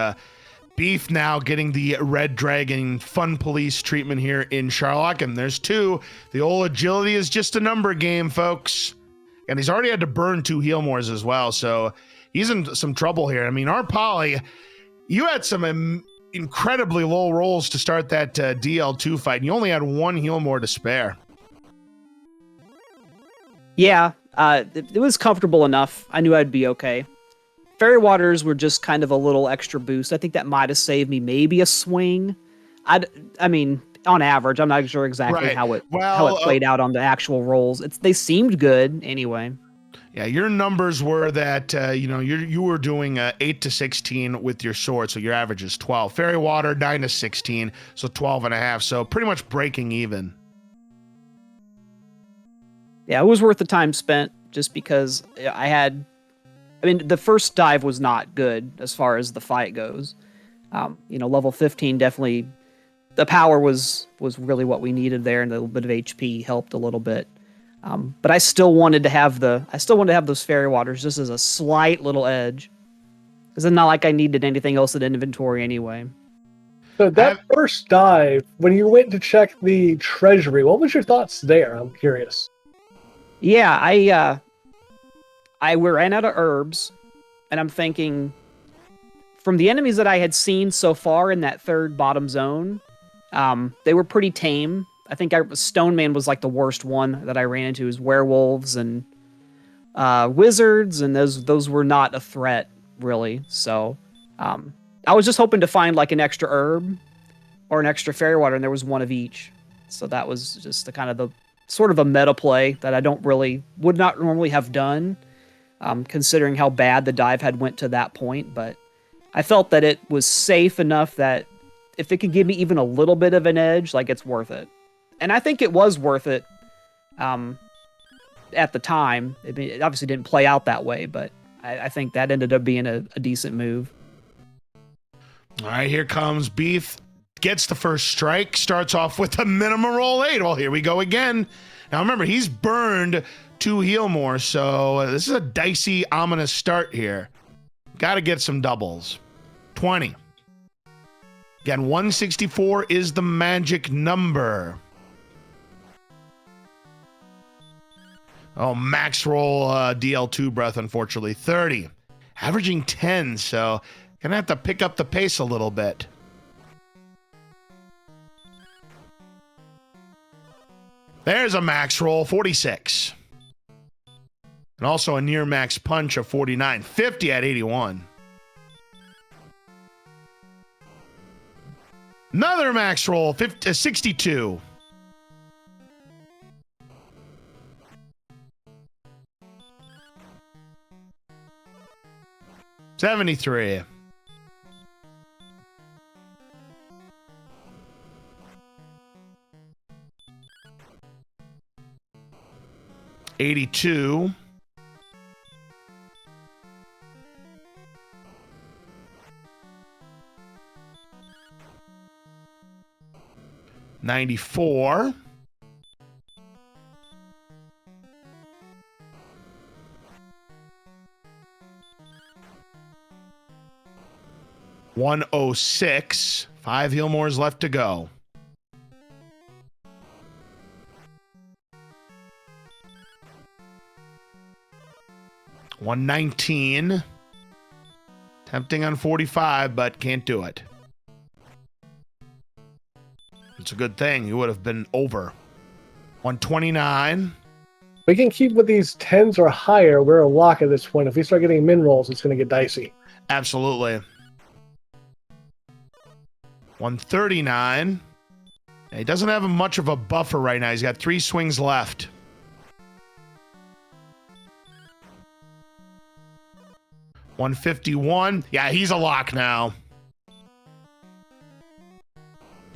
Beef now getting the Red Dragon Fun Police treatment here in Sharlock. And there's 2. The old agility is just a number game, folks. And he's already had to burn 2 Healmores as well. So he's in some trouble here. I mean, Arn Poly, you had some incredibly low rolls to start that DL2 fight, and you only had 1 Healmore to spare. Yeah, it was comfortable enough. I knew I'd be okay. Fairy Waters were just kind of a little extra boost. I think that might have saved me maybe a swing. I mean, on average, I'm not sure exactly how it played out on the actual rolls. They seemed good anyway. Yeah, your numbers were that you were doing 8 to 16 with your sword, so your average is 12. Fairy Water 9 to 16, so 12 and a half. So pretty much breaking even. Yeah, it was worth the time spent just because I mean, the first dive was not good as far as the fight goes. Level 15 definitely, the power was really what we needed there, and a little bit of HP helped a little bit. But I still wanted to have those fairy waters just as a slight little edge, because it's not like I needed anything else in inventory anyway. So that first dive, when you went to check the treasury, what was your thoughts there? I'm curious. Yeah, I ran out of herbs, and I'm thinking, from the enemies that I had seen so far in that third bottom zone, they were pretty tame. I think Stone Man was like the worst one that I ran into. Is werewolves and wizards, and those were not a threat really. So I was just hoping to find like an extra herb or an extra fairy water, and there was one of each. So that was just the sort of a meta play that would not normally have done, considering how bad the dive had went to that point. But I felt that it was safe enough that if it could give me even a little bit of an edge, like, it's worth it. And I think it was worth it at the time. It obviously didn't play out that way, but I think that ended up being a decent move. All right, here comes Beef. Gets the first strike. Starts off with a minimum roll 8. Well, here we go again. Now, remember, he's burned 2 heal more, so this is a dicey, ominous start here. Got to get some doubles. 20. Again, 164 is the magic number. Oh, max roll DL2 breath, unfortunately. 30. Averaging 10, so gonna have to pick up the pace a little bit. There's a max roll, 46. And also a near max punch of 49. 50 at 81. Another max roll, 62. $73. $82. $94. $106. 5 heal mores left to go. $119. Tempting on 45, but can't do it. It's a good thing. You would have been over. 129. We can keep with these 10s or higher. We're a lock at this point. If we start getting min rolls, it's going to get dicey. Absolutely. 139. He doesn't have much of a buffer right now. He's got 3 swings left. $151. Yeah, he's a lock now.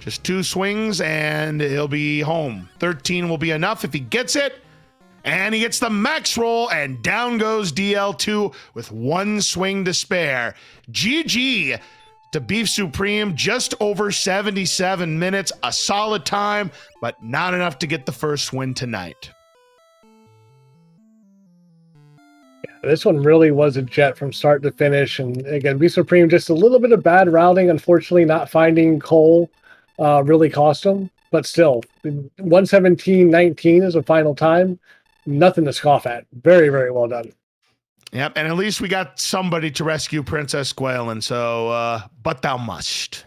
Just 2 swings and he'll be home. 13 will be enough if he gets it. And he gets the max roll, and down goes DL2 with 1 swing to spare. GG to Beef Supreme, just over 77 minutes. A solid time, but not enough to get the first win tonight. Yeah, this one really was a jet from start to finish. And again, Beef Supreme, just a little bit of bad routing. Unfortunately, not finding coal really cost him. But still, 117.19 is a final time. Nothing to scoff at. Very, very well done. Yep, and at least we got somebody to rescue Princess Guelph, so, but thou must.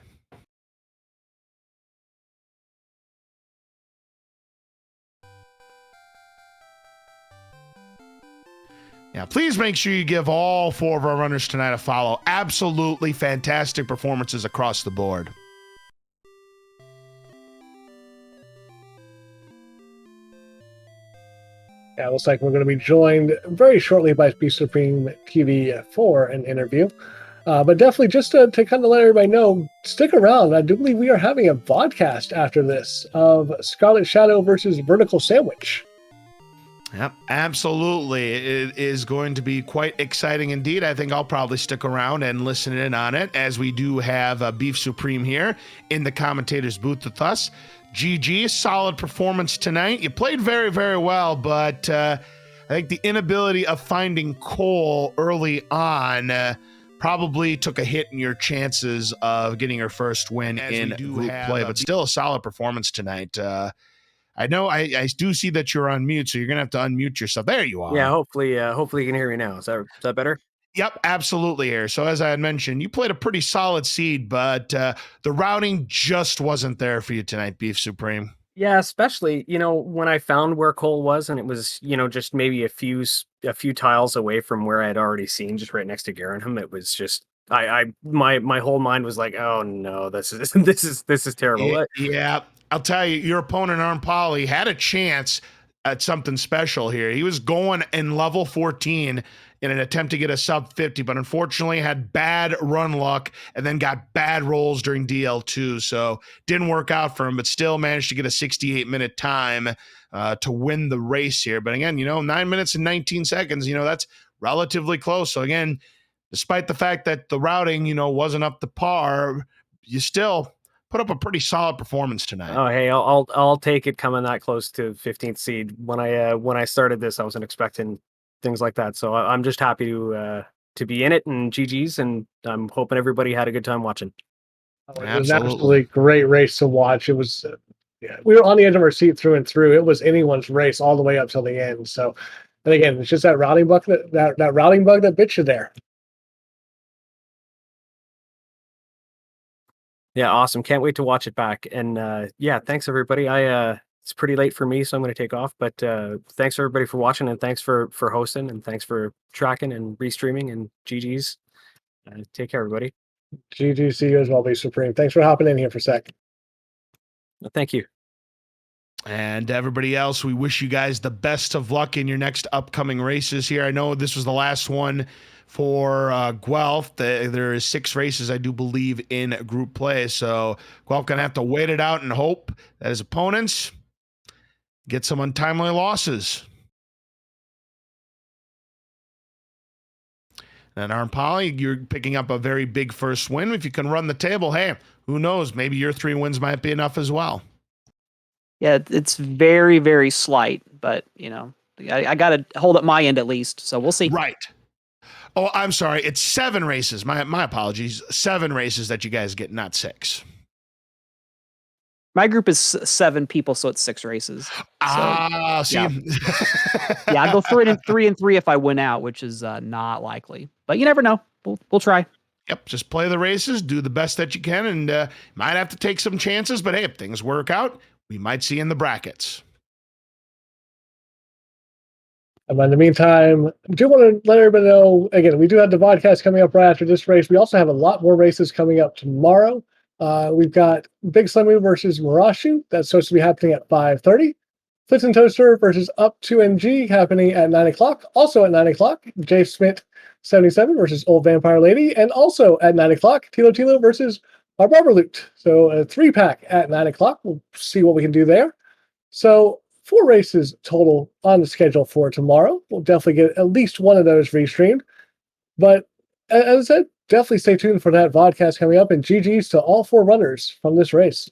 Yeah, please make sure you give all 4 of our runners tonight a follow. Absolutely fantastic performances across the board. Yeah, it looks like we're going to be joined very shortly by BeefSupremeTV for an interview. But definitely just to kind of let everybody know, stick around. I do believe we are having a vodcast after this of Scarlet Shadow versus Vertical Sandwich. Yep, absolutely. It is going to be quite exciting indeed. I think I'll probably stick around and listen in on it, as we do have Beef Supreme here in the commentator's booth with us. GG, solid performance tonight. You played very, very well, but I think the inability of finding coal early on probably took a hit in your chances of getting your first win in group play, but still a solid performance tonight. I know I do see that you're on mute, so you're gonna have to unmute yourself. There you are. Yeah, hopefully you can hear me now. Is that better? Yep, absolutely here. So as I had mentioned, you played a pretty solid seed, but the routing just wasn't there for you tonight, Beef Supreme. Yeah, especially, when I found where Cole was, and it was, just maybe a few tiles away from where I'd already seen, just right next to Garanham. It was just my whole mind was like, oh no, this is terrible. Yeah, I'll tell you, your opponent arnpoly had a chance at something special here. He was going in level 14 in an attempt to get a sub 50, but unfortunately had bad run luck and then got bad rolls during DL2. So didn't work out for him, but still managed to get a 68-minute time to win the race here. But again, 9 minutes and 19 seconds, that's relatively close. So again, despite the fact that the routing, wasn't up to par, you still put up a pretty solid performance tonight. Oh, hey, I'll take it coming that close to 15th seed. When I started this, I wasn't expecting things like that. So I'm just happy to be in it, and GG's, and I'm hoping everybody had a good time watching. It was an absolutely great race to watch. It was, we were on the edge of our seat through and through. It was anyone's race all the way up till the end. So, and again, it's just that routing bug that routing bug that bit you there. Yeah, awesome. Can't wait to watch it back. And yeah, thanks everybody. It's pretty late for me, so I'm going to take off. But thanks everybody for watching, and thanks for hosting, and thanks for tracking and restreaming, and GG's. Take care, everybody. GG, see you as well, Be Supreme. Thanks for hopping in here for a sec. Thank you. And everybody else, we wish you guys the best of luck in your next upcoming races here. I know this was the last one for Guelph. There is 6 races, I do believe, in group play. So Guelph going to have to wait it out and hope that his opponents get some untimely losses. And arnpoly, you're picking up a very big first win. If you can run the table, hey, who knows? Maybe your 3 wins might be enough as well. Yeah, it's very, very slight, but I got to hold up my end at least. So we'll see. Right. Oh, I'm sorry. It's 7 races. My apologies. 7 races that you guys get, not 6. My group is 7 people, so it's 6 races. So, see. Yeah, I'll go 3 and 3 if I win out, which is not likely. But you never know. We'll try. Yep, just play the races, do the best that you can, and might have to take some chances. But hey, if things work out, we might see in the brackets. And in the meantime, I do want to let everybody know, again, we do have the podcast coming up right after this race. We also have a lot more races coming up tomorrow. We've got Big Slimy versus Murashu. That's supposed to be happening at 5:30. Flitz and Toaster versus Up 2MG happening at 9 o'clock. Also at 9 o'clock, Jay Smith 77 versus Old Vampire Lady. And also at 9 o'clock, Tilo versus our Barber Loot. So a 3-pack at 9 o'clock. We'll see what we can do there. So 4 races total on the schedule for tomorrow. We'll definitely get at least one of those restreamed. But as I said, definitely stay tuned for that vodcast coming up, and GG's to all 4 runners from this race.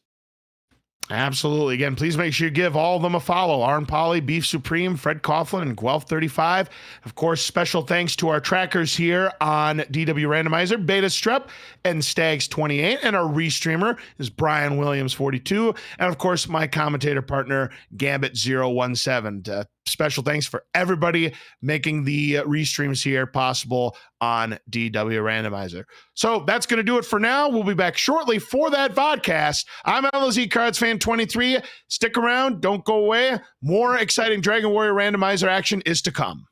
Absolutely. Again, please make sure you give all of them a follow. arnpoly, Beef Supreme, fcoughlin, and Guelph35. Of course, special thanks to our trackers here on DW Randomizer, Beta Strep and Stags28, and our restreamer is Brian Williams 42, and of course my commentator partner Gambit 017. Special thanks for everybody making the restreams here possible on DW Randomizer. So that's going to do it for now. We'll be back shortly for that vodcast. I'm LZ Cards Fan 23. Stick around. Don't go away. More exciting Dragon Warrior Randomizer action is to come.